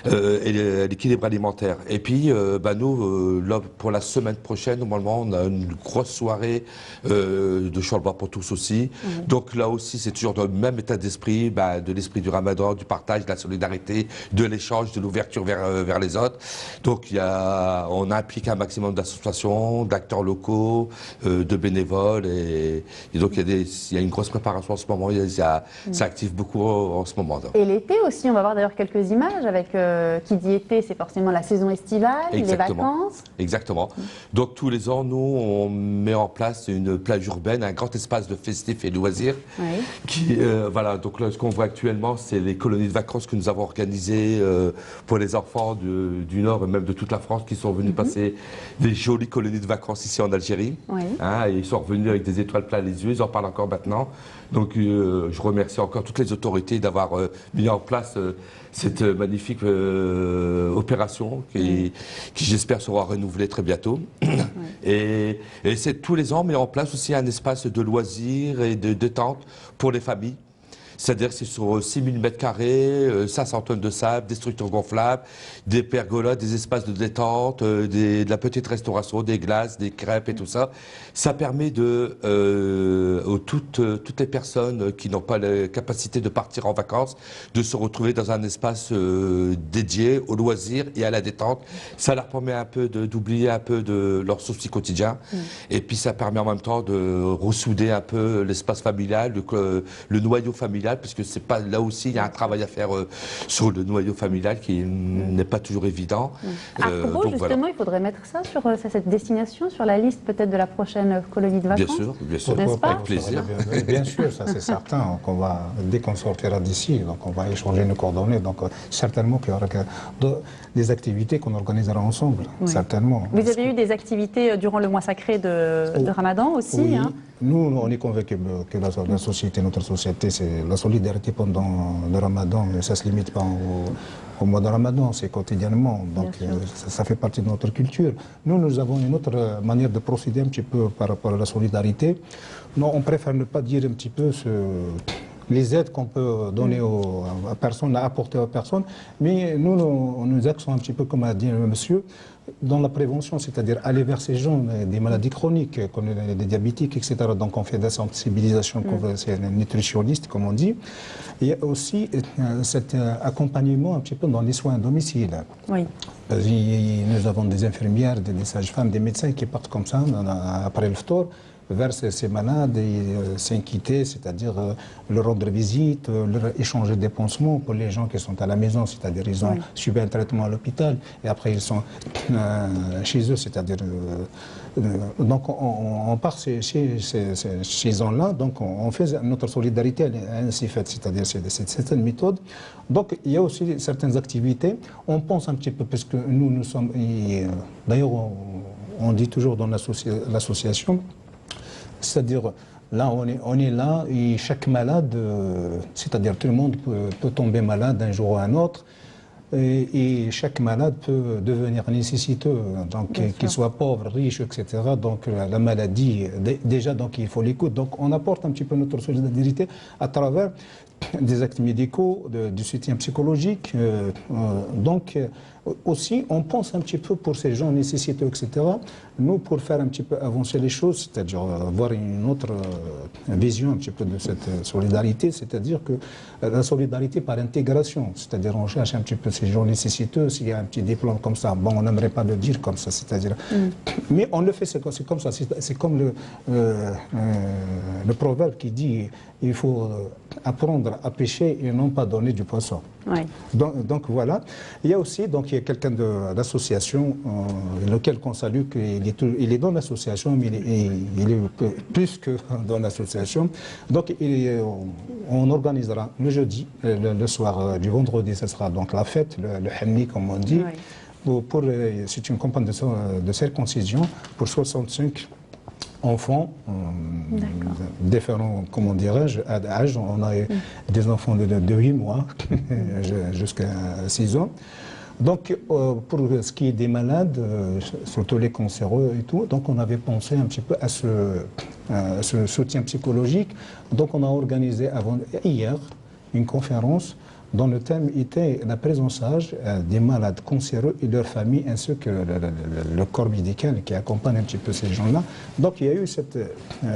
E: et à l'équilibre alimentaire. Et puis, nous, là, pour la semaine prochaine, normalement, on a une grosse soirée de Cholba pour tous aussi. Donc, là aussi, c'est toujours dans le même état d'esprit, de l'esprit du Ramadan, du partage, de la solidarité, de l'échange, de l'ouverture vers les autres. Donc, on implique un maximum d'associations, d'acteurs locaux, de bénévoles et donc il y a une grosse préparation en ce moment, ça active beaucoup en ce moment.
D: Et l'été aussi, on va voir d'ailleurs quelques images avec qui dit été, c'est forcément la saison estivale, les vacances.
E: Exactement. Donc tous les ans, nous, on met en place une plage urbaine, un grand espace de festifs et loisirs. Qui, voilà, donc là, ce qu'on voit actuellement, c'est les colonies de vacances que nous avons organisées pour les enfants du Nord et même de toute la France qui sont venus passer des jolies colonies de vacances ici en Algérie. Et ils sont revenus avec des étoiles plein les yeux, ils en parlent encore maintenant. Donc je remercie encore toutes les autorités d'avoir mis en place cette magnifique opération qui j'espère sera renouvelée très bientôt. Et c'est tous les ans, mais en place aussi un espace de loisirs et de détente pour les familles. C'est-à-dire que c'est sur 6000 m², 500 tonnes de sable, des structures gonflables, des pergolas, des espaces de détente, de la petite restauration, des glaces, des crêpes et tout ça. Ça permet toutes les personnes qui n'ont pas la capacité de partir en vacances de se retrouver dans un espace dédié aux loisirs et à la détente. Ça leur permet un peu d'oublier un peu de leurs soucis quotidiens. Et puis ça permet en même temps de ressouder un peu l'espace familial, le noyau familial, parce que c'est pas là aussi il y a un travail à faire sur le noyau familial qui n'est pas toujours évident.
D: À propos, justement, il faudrait mettre ça sur cette destination, sur la liste peut-être de la prochaine colonie de vacances.
E: Bien sûr,
D: avec
E: plaisir.
F: Bien sûr, ça c'est certain. Dès qu'on sortira d'ici, donc on va échanger nos coordonnées. Donc certainement qu'il y aura des activités qu'on organisera ensemble, certainement.
D: Vous avez eu des activités durant le mois sacré de Ramadan aussi,
F: nous, on est convaincus que la société, notre société, c'est la solidarité pendant le ramadan. Ça ne se limite pas au mois de ramadan, c'est quotidiennement. Donc ça fait partie de notre culture. Nous avons une autre manière de procéder un petit peu par rapport à la solidarité. Non, on préfère ne pas dire un petit peu les aides qu'on peut donner à personne, à apporter aux personnes, mais nous axons un petit peu, comme a dit le monsieur, dans la prévention, c'est-à-dire aller vers ces gens, des maladies chroniques, comme les diabétiques, etc. Donc on fait de la sensibilisation, c'est nutritionniste, comme on dit. Il y a aussi cet accompagnement un petit peu dans les soins à domicile.
D: Oui.
F: Nous avons des infirmières, des sages-femmes, des médecins qui partent comme ça, après le phtor, vers ces malades et s'inquiéter, c'est-à-dire leur rendre visite, leur échanger des pansements pour les gens qui sont à la maison, c'est-à-dire ils ont subi un traitement à l'hôpital et après ils sont chez eux, c'est-à-dire donc on part chez ces gens-là, donc on fait notre solidarité ainsi faite, c'est-à-dire c'est une méthode. Donc il y a aussi certaines activités, on pense un petit peu, parce que nous sommes, d'ailleurs on dit toujours dans l'association, c'est-à-dire, là, on est là et chaque malade, c'est-à-dire tout le monde peut tomber malade un jour ou un autre, et chaque malade peut devenir nécessiteux, donc qu'il soit pauvre, riche, etc. Donc la maladie, déjà, donc il faut l'écoute. Donc on apporte un petit peu notre solidarité à travers des actes médicaux, du soutien psychologique. Donc aussi, on pense un petit peu pour ces gens nécessiteux, etc. Nous, pour faire un petit peu avancer les choses, c'est-à-dire avoir une autre vision un petit peu de cette solidarité, c'est-à-dire que la solidarité par intégration, c'est-à-dire on cherche un petit peu ces gens nécessiteux, s'il y a un petit diplôme comme ça, bon, on n'aimerait pas le dire comme ça, c'est-à-dire... Mais on le fait, c'est comme ça, c'est comme le proverbe qui dit il faut apprendre à pêcher et non pas donner du poisson.
D: Oui.
F: Donc voilà. Il y a aussi il y a quelqu'un de l'association, lequel on salue, il est dans l'association, mais il est plus que dans l'association. Donc on organisera le jeudi, le soir du vendredi, ce sera donc la fête, le Hamni comme on dit. Oui. C'est une campagne de circoncision pour 65 enfants, différents, comment dirais-je, âge. On a des enfants de 8 mois jusqu'à 6 ans. Donc, pour ce qui est des malades, surtout les cancéreux et tout, donc on avait pensé un petit peu à ce soutien psychologique. Donc, on a organisé hier une conférence dont le thème était la prise en charge des malades cancéreux et leurs familles, ainsi que le corps médical qui accompagne un petit peu ces gens-là. Donc il y a eu cette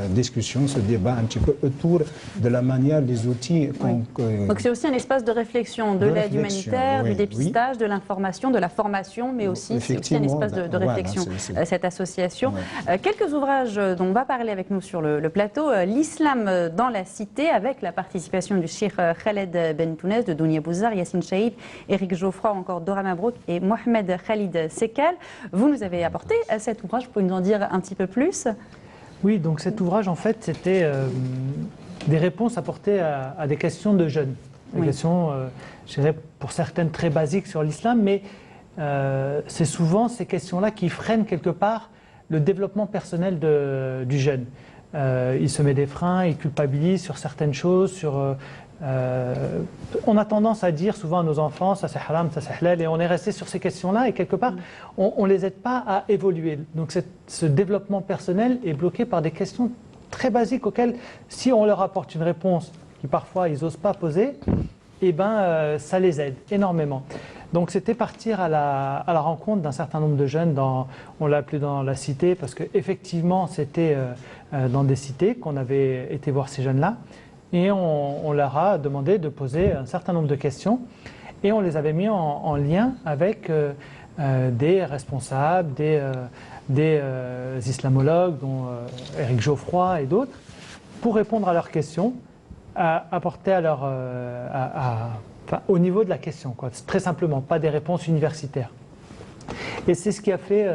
F: discussion, ce débat un petit peu autour de la manière, des outils.
D: Donc c'est aussi un espace de réflexion, de l'aide humanitaire, du dépistage, de l'information, de la formation, mais aussi c'est aussi un espace de réflexion, cette association. Quelques ouvrages dont on va parler avec nous sur le plateau. L'islam dans la cité, avec la participation du Cheikh Khaled Bentounès, de Dounia Bouzar, Yassine Chaïb, Éric Geoffroy, encore Dora Mabrouk et Mohamed Khalid Sekal. Vous nous avez apporté cet ouvrage, vous pouvez nous en dire un petit peu plus?
G: Oui, donc cet ouvrage, en fait, c'était des réponses apportées à des questions de jeunes. Des questions, je dirais, pour certaines très basiques sur l'islam, mais c'est souvent ces questions-là qui freinent quelque part le développement personnel du jeune. Il se met des freins, il culpabilise sur certaines choses, on a tendance à dire souvent à nos enfants ça c'est haram, ça c'est halal, et on est resté sur ces questions-là et quelque part on ne les aide pas à évoluer. Donc ce développement personnel est bloqué par des questions très basiques auxquelles si on leur apporte une réponse qui parfois ils n'osent pas poser, eh ben, ça les aide énormément. Donc c'était partir à la rencontre d'un certain nombre de jeunes, on l'a appelé dans la cité parce qu'effectivement c'était dans des cités qu'on avait été voir ces jeunes-là. Et on leur a demandé de poser un certain nombre de questions et on les avait mis en lien avec des responsables, des islamologues, dont Éric Geoffroy et d'autres, pour répondre à leurs questions, apporter au niveau de la question, quoi. Très simplement, pas des réponses universitaires. Et c'est ce qui a fait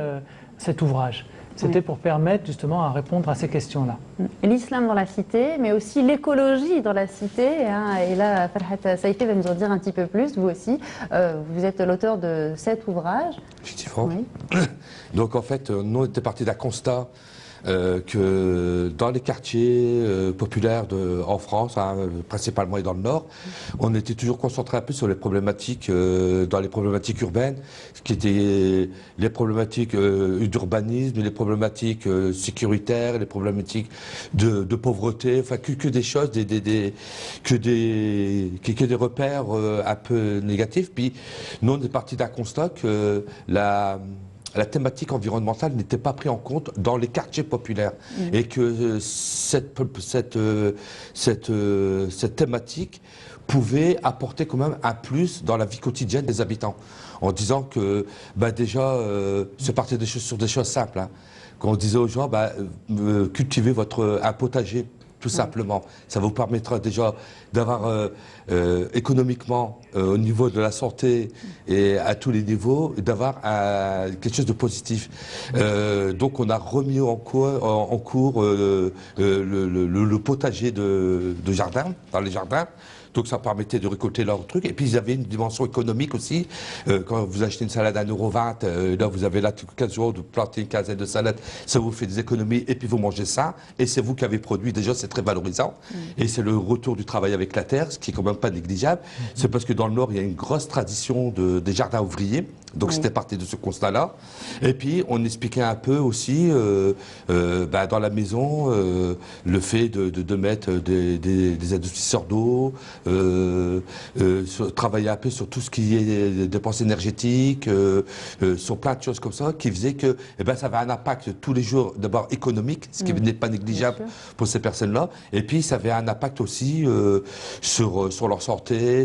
G: cet ouvrage. C'était pour permettre justement à répondre à ces questions-là.
D: L'islam dans la cité, mais aussi l'écologie dans la cité. Hein, et là, Farhat Saïfi va nous en dire un petit peu plus, vous aussi. Vous êtes l'auteur de cet ouvrage.
E: Effectivement. Oui. Donc en fait, nous, on était partis d'un constat que dans les quartiers populaires en France, hein, principalement et dans le Nord, on était toujours concentré un peu sur les problématiques, dans les problématiques urbaines, qui étaient les problématiques d'urbanisme, les problématiques sécuritaires, les problématiques de pauvreté, enfin que des choses, que des repères un peu négatifs. Puis nous, on est parti d'un constat que la thématique environnementale n'était pas prise en compte dans les quartiers populaires et que cette thématique pouvait apporter quand même un plus dans la vie quotidienne des habitants, en disant que déjà, c'est parti sur des choses simples. Hein. Quand on disait aux gens, cultivez un potager, tout simplement. Ça vous permettra déjà d'avoir économiquement, au niveau de la santé et à tous les niveaux, d'avoir quelque chose de positif. Donc on a remis en cours le potager de jardin, dans les jardins. Donc ça permettait de récolter leurs trucs. Et puis ils avaient une dimension économique aussi. Quand vous achetez une salade à 1,20 €, là vous avez là 15 jours de planter une quinzaine de salades, ça vous fait des économies et puis vous mangez ça. Et c'est vous qui avez produit, déjà c'est très valorisant. Et c'est le retour du travail avec la terre, ce qui est quand même pas négligeable. C'est parce que dans le Nord, il y a une grosse tradition des jardins ouvriers. Donc c'était parti de ce constat-là. Et puis on expliquait un peu aussi dans la maison le fait de mettre des adoucisseurs d'eau, travailler un peu sur tout ce qui est dépenses énergétiques, sur plein de choses comme ça, qui faisaient que ça avait un impact tous les jours, d'abord économique, ce qui n'est pas négligeable pour ces personnes-là, et puis ça avait un impact aussi sur leur santé,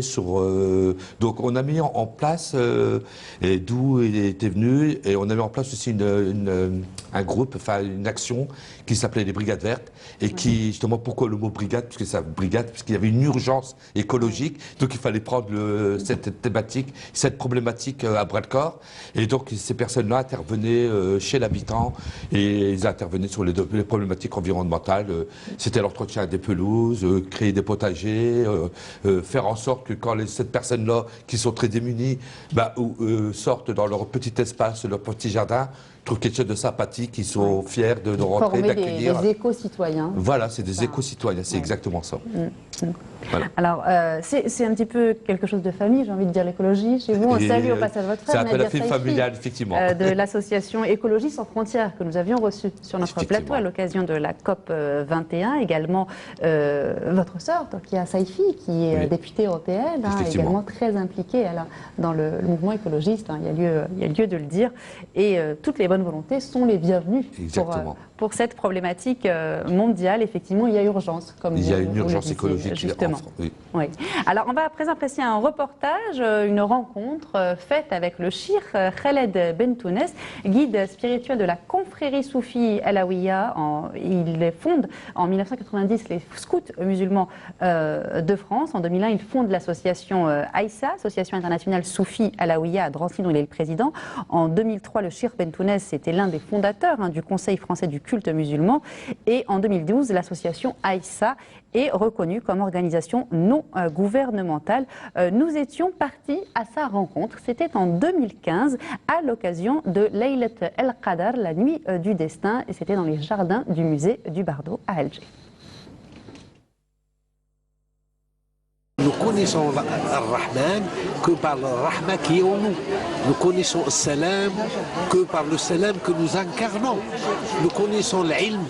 E: donc on a mis en place, et d'où il était venu, et on a mis en place aussi un groupe, enfin une action qui s'appelait les Brigades Vertes, et qui, justement, pourquoi le mot brigade? Parce que ça brigade, parce qu'il y avait une urgence écologique, donc il fallait prendre cette thématique, cette problématique à bras-le-corps, et donc ces personnes-là intervenaient chez l'habitant, et ils intervenaient sur les problématiques environnementales, c'était l'entretien des pelouses, créer des potagers, faire en sorte que quand ces personnes-là, qui sont très démunies, sortent dans leur petit espace, leur petit jardin, trouvent quelque chose de sympathique, ils sont fiers de rentrer, d'accueillir.
D: Des éco-citoyens.
E: Voilà, c'est des éco-citoyens, c'est exactement ça. Voilà.
D: Alors, c'est un petit peu quelque chose de famille, j'ai envie de dire, l'écologie. Chez vous, on salue au passage votre frère,
E: c'est un peu la
D: Nadir
E: famille
D: Saifi,
E: familiale, effectivement.
D: de l'association Écologie sans frontières, que nous avions reçue sur notre plateau à l'occasion de la COP 21. Également, votre sœur, Tokia Saifi, qui est députée européenne, également très impliquée dans le mouvement écologiste. Il y a lieu de le dire. Et toutes les bonnes volontés sont les bienvenues pour cette problématique mondiale. Effectivement, il y a urgence.
E: Il y a une urgence écologique.
D: Justement. Oui. Alors, on va à présent apprécier un reportage, une rencontre faite avec le Cheikh Khaled Bentounes, guide spirituel de la confrérie soufie Alaouia. Il fonde en 1990 les scouts musulmans de France. En 2001, il fonde l'association Aïssa, Association internationale soufie Alaouia à Drancy, dont il est le président. En 2003, le Cheikh Bentounes était l'un des fondateurs du Conseil français du culte musulman. Et en 2012, l'association Aïssa est reconnue comme organisation non gouvernementale. Nous étions partis à sa rencontre, c'était en 2015, à l'occasion de Laylat el-Qadar, la nuit du destin, et c'était dans les jardins du musée du Bardo à Alger.
O: Nous connaissons Ar-Rahman que par le Rahman qui est en nous. Nous connaissons le Salam que par le Salam que nous incarnons. Nous connaissons l'ilm,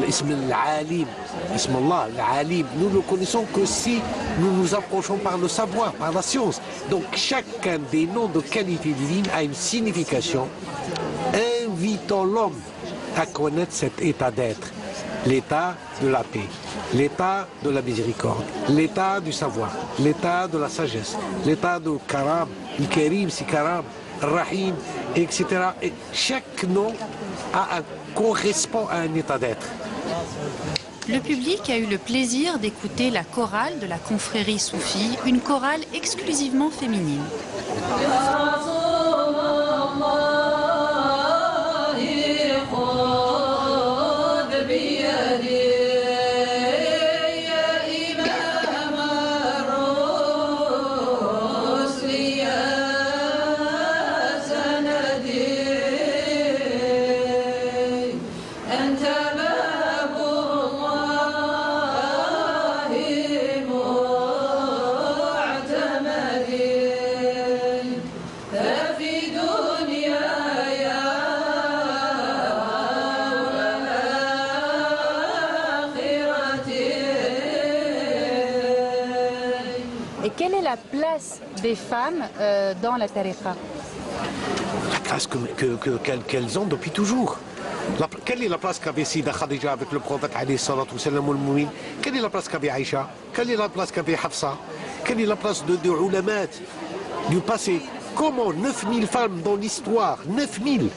O: l'ism al-alim, l'ism Allah, al-alim. Nous ne connaissons que si nous nous approchons par le savoir, par la science. Donc chacun des noms de qualité divine a une signification, invitant l'homme à connaître cet état d'être. L'état de la paix, l'état de la miséricorde, l'état du savoir, l'état de la sagesse, l'état de Karam, le Karim, si Karam, Rahim, etc. Et chaque nom correspond à un état d'être.
P: Le public a eu le plaisir d'écouter la chorale de la confrérie soufie, une chorale exclusivement féminine.
D: Et quelle est la place des femmes dans la tariqa?
O: La place qu'elles ont depuis toujours. Quelle est la place qu'avait Sida Khadija avec le prophète alayhi salatu wa salam wal mu'min? Quelle est la place qu'avait Aïcha? Quelle est la place qu'avait Hafsa? Quelle est la place de ulamat du passé? Comment 9000 femmes dans l'histoire, 9000,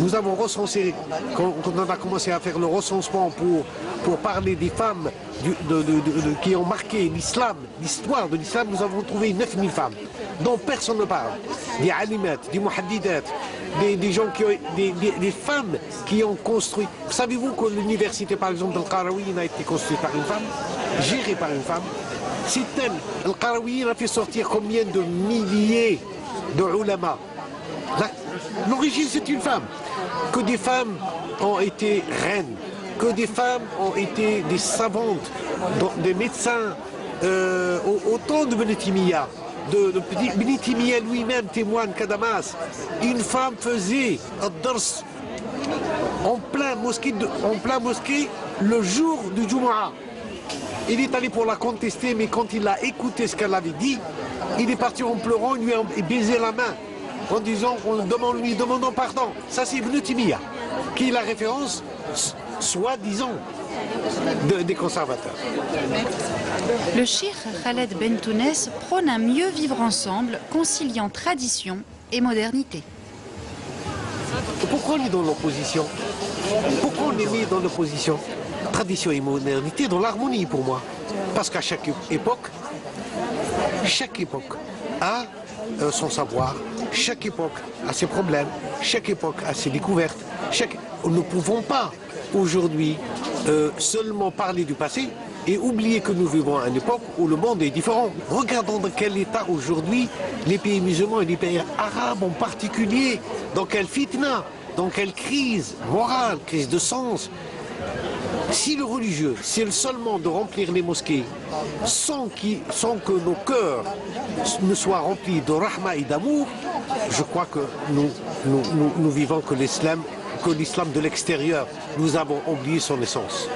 O: nous avons recensé, quand on a commencé à faire le recensement pour parler des femmes qui ont marqué l'islam, l'histoire de l'islam, nous avons trouvé 9000 femmes dont personne ne parle. Des alimat, des muhaddidat, des gens qui ont, des femmes qui ont construit. Savez-vous que l'université par exemple d'Al-Qarawiyyin a été construite par une femme, gérée par une femme? C'est elle, Al-Qarawiyyin a fait sortir combien de milliers de ulama. L'origine c'est une femme. Que des femmes ont été reines, que des femmes ont été des savantes, des médecins, au temps de Ibn Taymiyyah. Ibn Taymiyyah lui-même témoigne qu'à Damas, une femme faisait ad-dars en plein mosquée le jour du Jumu'ah. Il est allé pour la contester, mais quand il a écouté ce qu'elle avait dit, il est parti en pleurant, il lui a baisé la main en disant, lui demandant pardon. Ça c'est Ibn Taymiyyah, qui est la référence, soi-disant, des conservateurs.
P: Le cheikh Khaled Bentounes prône un mieux vivre ensemble, conciliant tradition et modernité.
O: Pourquoi on est dans l'opposition? Pourquoi on est mis dans l'opposition? Tradition et modernité dans l'harmonie pour moi. Parce qu'à chaque époque a son savoir, chaque époque a ses problèmes, chaque époque a ses découvertes. Nous ne pouvons pas aujourd'hui seulement parler du passé et oublier que nous vivons à une époque où le monde est différent. Regardons dans quel état aujourd'hui les pays musulmans et les pays arabes en particulier, dans quelle fitna, dans quelle crise morale, crise de sens. Si le religieux, c'est seulement de remplir les mosquées sans que nos cœurs ne soient remplis de rahma et d'amour, je crois que nous vivons que l'islam de l'extérieur. Nous avons oublié son essence.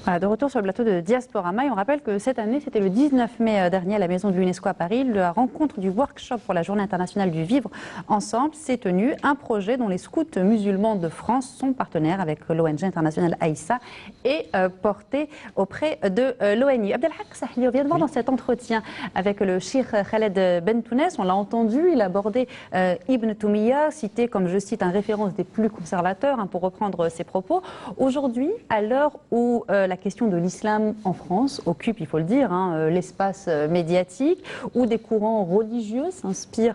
D: Voilà, de retour sur le plateau de Diasporama, et on rappelle que cette année, c'était le 19 mai dernier à la Maison de l'UNESCO à Paris, la rencontre du workshop pour la Journée internationale du vivre ensemble s'est tenue, un projet dont les scouts musulmans de France sont partenaires avec l'ONG internationale Aïssa et porté auprès de l'ONU. Abdelhak Sahli, on vient de voir dans cet entretien avec le cheikh Khaled Bentounes, on l'a entendu, il a abordé Ibn Taymiyyah, cité comme, je cite, un référence des plus conservateurs, pour reprendre ses propos. Aujourd'hui, à l'heure où la question de l'islam en France occupe, il faut le dire, l'espace médiatique, où des courants religieux s'inspirent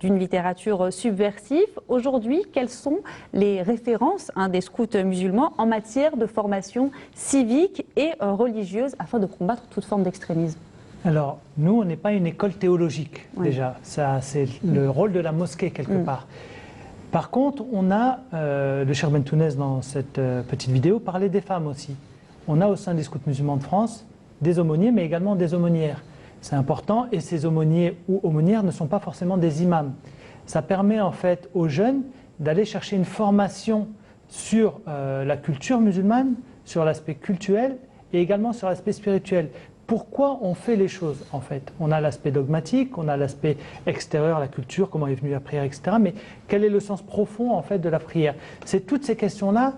D: d'une littérature subversive. Aujourd'hui, quelles sont les références des scouts musulmans en matière de formation civique et religieuse afin de combattre toute forme d'extrémisme?
G: Alors, nous, on n'est pas une école théologique, déjà. Ça, c'est le rôle de la mosquée, quelque part. Par contre, on a, le cheikh Bentounes, dans cette petite vidéo, parlait des femmes aussi. On a au sein des scouts musulmans de France des aumôniers, mais également des aumônières. C'est important, et ces aumôniers ou aumônières ne sont pas forcément des imams. Ça permet en fait aux jeunes d'aller chercher une formation sur la culture musulmane, sur l'aspect cultuel et également sur l'aspect spirituel. Pourquoi on fait les choses en fait? On a l'aspect dogmatique, on a l'aspect extérieur, la culture, comment est venue la prière, etc. Mais quel est le sens profond en fait de la prière? C'est toutes ces questions-là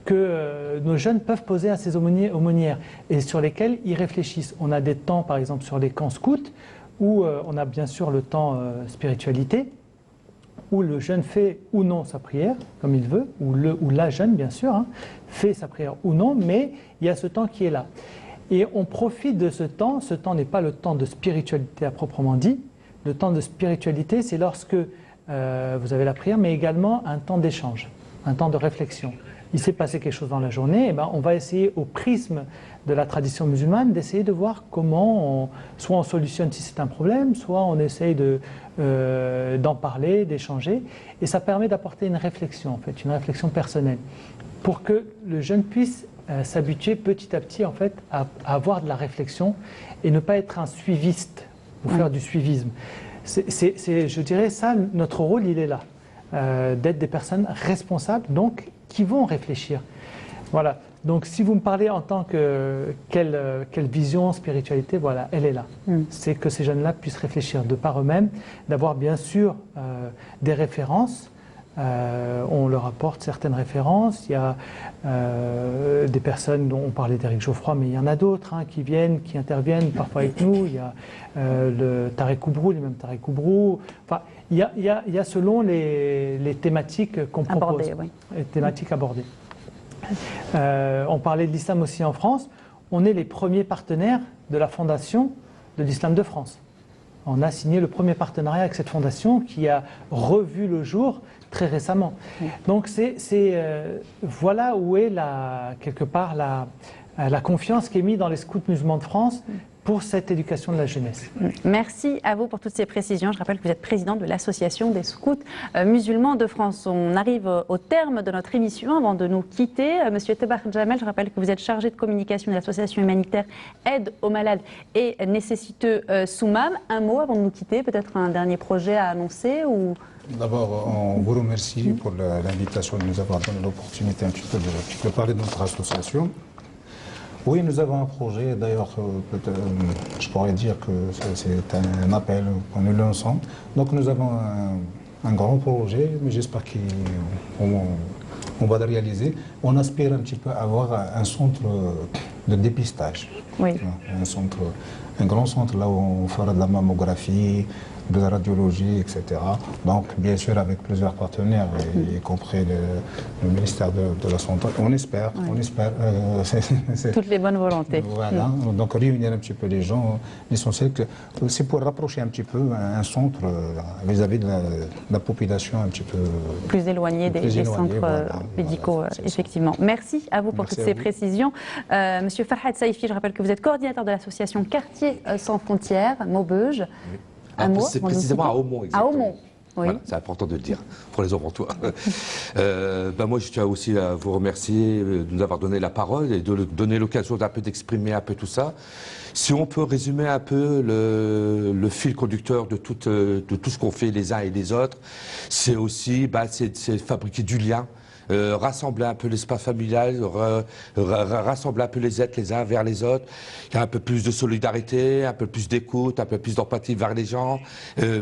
G: que nos jeunes peuvent poser à ces aumôniers, aumônières et sur lesquels ils réfléchissent. On a des temps, par exemple, sur les camps scouts, où on a bien sûr le temps spiritualité, où le jeune fait ou non sa prière, comme il veut, ou la jeune, bien sûr, fait sa prière ou non, mais il y a ce temps qui est là. Et on profite de ce temps n'est pas le temps de spiritualité à proprement dit. Le temps de spiritualité, c'est lorsque vous avez la prière, mais également un temps d'échange, un temps de réflexion. Il s'est passé quelque chose dans la journée, et on va essayer au prisme de la tradition musulmane d'essayer de voir comment, soit on solutionne si c'est un problème, soit on essaye d'en parler, d'échanger. Et ça permet d'apporter une réflexion, en fait, une réflexion personnelle, pour que le jeune puisse s'habituer petit à petit en fait, à avoir de la réflexion et ne pas être un suiviste ou faire du suivisme. Je dirais ça, notre rôle il est là, d'être des personnes responsables donc qui vont réfléchir. Voilà. Donc si vous me parlez en tant que quelle vision, spiritualité, voilà, elle est là. C'est que ces jeunes-là puissent réfléchir de par eux-mêmes, d'avoir bien sûr des références. On leur apporte certaines références. Il y a des personnes dont on parlait d'Éric Geoffroy, mais il y en a d'autres qui viennent, qui interviennent parfois avec nous. Il y a le Tarek Oubrou, les mêmes Tarek Oubrou. Enfin, il y a selon les thématiques qu'on propose, les thématiques abordées. On parlait de l'islam aussi en France. On est les premiers partenaires de la Fondation de l'Islam de France. On a signé le premier partenariat avec cette fondation qui a revu le jour très récemment. Donc voilà où est quelque part la confiance qui est mise dans les scouts musulmans de France pour cette éducation de la jeunesse.
D: Merci à vous pour toutes ces précisions. Je rappelle que vous êtes président de l'association des scouts musulmans de France. On arrive au terme de notre émission. Avant de nous quitter, Monsieur Tebar Jamel, je rappelle que vous êtes chargé de communication de l'association humanitaire Aide aux malades et nécessiteux Soumam. Un mot avant de nous quitter, peut-être un dernier projet à annoncer ou...
F: D'abord, on vous remercie pour l'invitation de nous avoir donné l'opportunité un petit peu de parler de notre association. Oui, nous avons un projet, d'ailleurs, je pourrais dire que c'est un appel qu'on est ensemble. Donc nous avons un grand projet, mais j'espère qu'on va le réaliser. On aspire un petit peu à avoir un centre de dépistage.
D: Oui.
F: Un grand centre là où on fera de la mammographie, de la radiologie, etc. Donc, bien sûr, avec plusieurs partenaires, y compris le ministère de la Santé. On espère.
D: Toutes les bonnes volontés.
F: Voilà. Donc, réunir un petit peu les gens. L'essentiel, c'est pour rapprocher un petit peu un centre vis-à-vis de la population un petit peu...
D: Plus éloignée des centres médicaux, effectivement. Merci à vous pour toutes ces précisions. Monsieur Farhad Saïfi, je rappelle que vous êtes coordinateur de l'association Quartier sans frontières, Maubeuge.
E: C'est précisément à Aumont, exactement.
D: À Aumont, oui.
E: Voilà, c'est important de le dire pour les Aumontois. Moi, je tiens aussi à vous remercier de nous avoir donné la parole et de donner l'occasion d'un peu d'exprimer un peu tout ça. Si on peut résumer un peu le fil conducteur de tout ce qu'on fait les uns et les autres, c'est aussi c'est fabriquer du lien. Rassembler un peu l'espace familial, rassembler un peu les êtres les uns vers les autres, il y a un peu plus de solidarité, un peu plus d'écoute, un peu plus d'empathie vers les gens,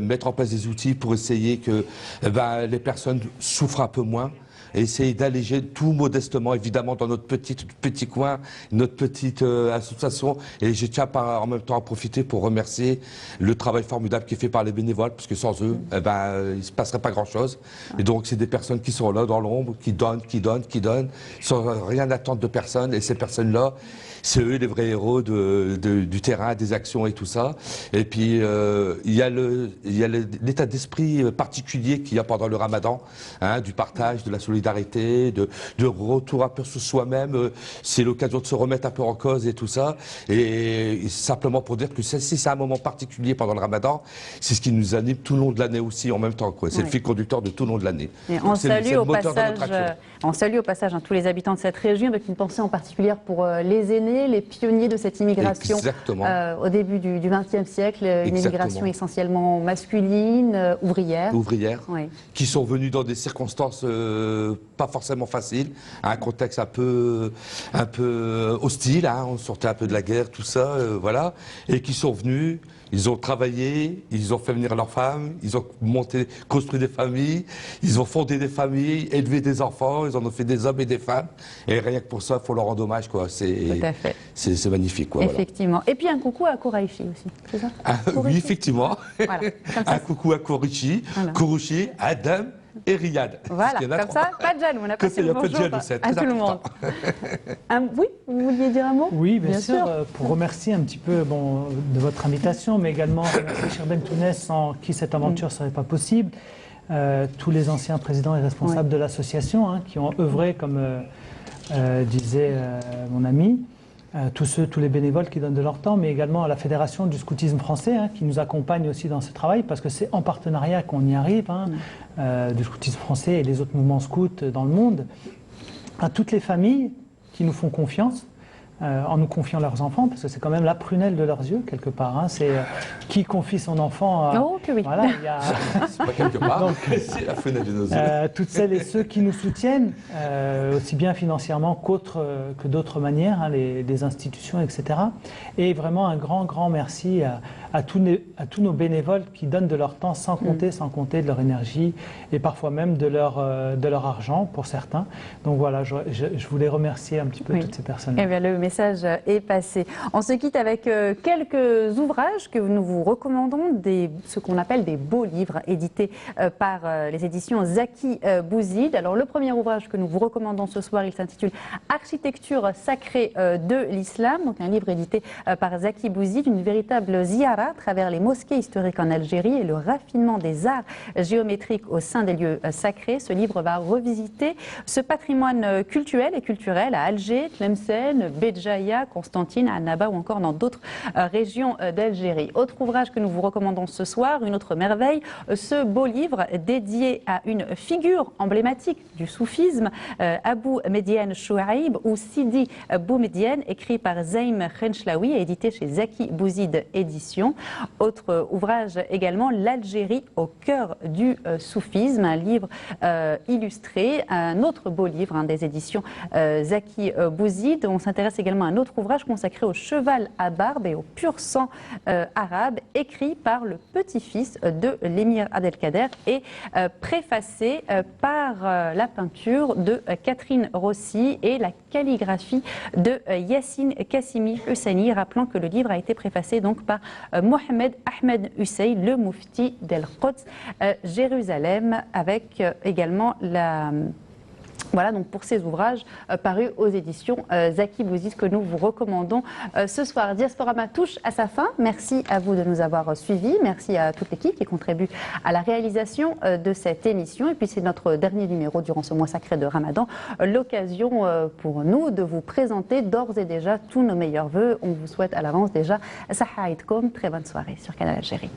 E: mettre en place des outils pour essayer que les personnes souffrent un peu moins. Et essayer d'alléger tout modestement, évidemment, dans notre petit coin, notre petite association. Et je tiens en même temps à profiter pour remercier le travail formidable qui est fait par les bénévoles, parce que sans eux, il ne se passerait pas grand-chose. Et donc, c'est des personnes qui sont là, dans l'ombre, qui donnent, sans rien attendre de personne. Et ces personnes-là, c'est eux les vrais héros du terrain, des actions et tout ça. Et puis, il y a l'état d'esprit particulier qu'il y a pendant le ramadan, du partage, de la solidarité, de retour un peu sur soi-même. C'est l'occasion de se remettre un peu en cause et tout ça. Et simplement pour dire que si c'est un moment particulier pendant le ramadan, c'est ce qui nous anime tout le long de l'année aussi en même temps. C'est le fil conducteur de tout le long de l'année.
D: On salue au passage tous les habitants de cette région, avec une pensée en particulier pour les aînés, les pionniers de cette immigration au début du XXe siècle, une immigration essentiellement masculine, ouvrière.
E: Oui. Qui sont venus dans des circonstances pas forcément faciles, un contexte un peu hostile, on sortait un peu de la guerre, tout ça, voilà, et qui sont venus. Ils ont travaillé, ils ont fait venir leurs femmes, ils ont construit des familles, ils ont fondé des familles, élevé des enfants, ils en ont fait des hommes et des femmes. Et rien que pour ça, il faut leur rendre hommage, quoi. C'est magnifique, quoi.
D: Effectivement. Voilà. Et puis un coucou à Kouraïchi aussi, c'est ça?
E: Oui, effectivement.
D: Voilà.
E: Un coucou à Kouraïchi, Kourouchi, Adam et Riyad.
D: Voilà, comme ça, pas de jaloux, on a passé le bonjour à tout le monde. Oui, vous vouliez dire un mot?
G: Oui, bien sûr. Pour remercier un petit peu de votre invitation, mais également remercier Cher Bentounès, sans qui cette aventure ne serait pas possible. Tous les anciens présidents et responsables de l'association qui ont œuvré, comme disait mon ami. Tous les bénévoles qui donnent de leur temps, mais également à la Fédération du scoutisme français qui nous accompagne aussi dans ce travail, parce que c'est en partenariat qu'on y arrive, du scoutisme français et les autres mouvements scouts dans le monde. À toutes les familles qui nous font confiance, en nous confiant leurs enfants, parce que c'est quand même la prunelle de leurs yeux, quelque part. Hein. C'est qui confie son enfant.
D: Oh, que oui.
G: Voilà,
E: c'est pas quelque part, c'est la prunelle de nos yeux.
G: Toutes celles et ceux qui nous soutiennent, aussi bien financièrement que d'autres manières, hein, les institutions, etc. Et vraiment un grand merci à tous nos bénévoles qui donnent de leur temps sans compter de leur énergie et parfois même de leur argent pour certains. Donc voilà, je voulais remercier un petit peu toutes ces personnes.
D: Eh bien, le message est passé. On se quitte avec quelques ouvrages que nous vous recommandons, ce qu'on appelle des beaux livres édités par les éditions Zaki Bouzid. Alors le premier ouvrage que nous vous recommandons ce soir, il s'intitule Architecture sacrée de l'islam, donc un livre édité par Zaki Bouzid, une véritable ziyara à travers les mosquées historiques en Algérie et le raffinement des arts géométriques au sein des lieux sacrés. Ce livre va revisiter ce patrimoine culturel et culturel à Alger, Tlemcen, Béjaïa, Constantine, Annaba ou encore dans d'autres régions d'Algérie. Autre ouvrage que nous vous recommandons ce soir, une autre merveille, ce beau livre dédié à une figure emblématique du soufisme, Abou Mediane Chouaïb ou Sidi Boumediene, écrit par Zaim Khenchlaoui et édité chez Zaki Bouzid Éditions. Autre ouvrage également, L'Algérie au cœur du soufisme, un livre illustré, un autre beau livre des éditions Zaki Bouzid. On s'intéresse également à un autre ouvrage consacré au cheval à barbe et au pur sang arabe, écrit par le petit-fils de l'émir Abdelkader et préfacé par la peinture de Catherine Rossi et la calligraphie de Yassine Kassimi Husseini, rappelant que le livre a été préfacé donc par Mohamed Ahmed Hussein, le mufti d'El-Quds, Jérusalem, avec également la... Voilà donc pour ces ouvrages parus aux éditions Zaki Bouzid que nous vous recommandons ce soir. Diasporama touche à sa fin. Merci à vous de nous avoir suivis. Merci à toute l'équipe qui contribue à la réalisation de cette émission. Et puis c'est notre dernier numéro durant ce mois sacré de Ramadan. L'occasion pour nous de vous présenter d'ores et déjà tous nos meilleurs vœux. On vous souhaite à l'avance déjà Saha Aïdkom. Très bonne soirée sur Canal Algérie.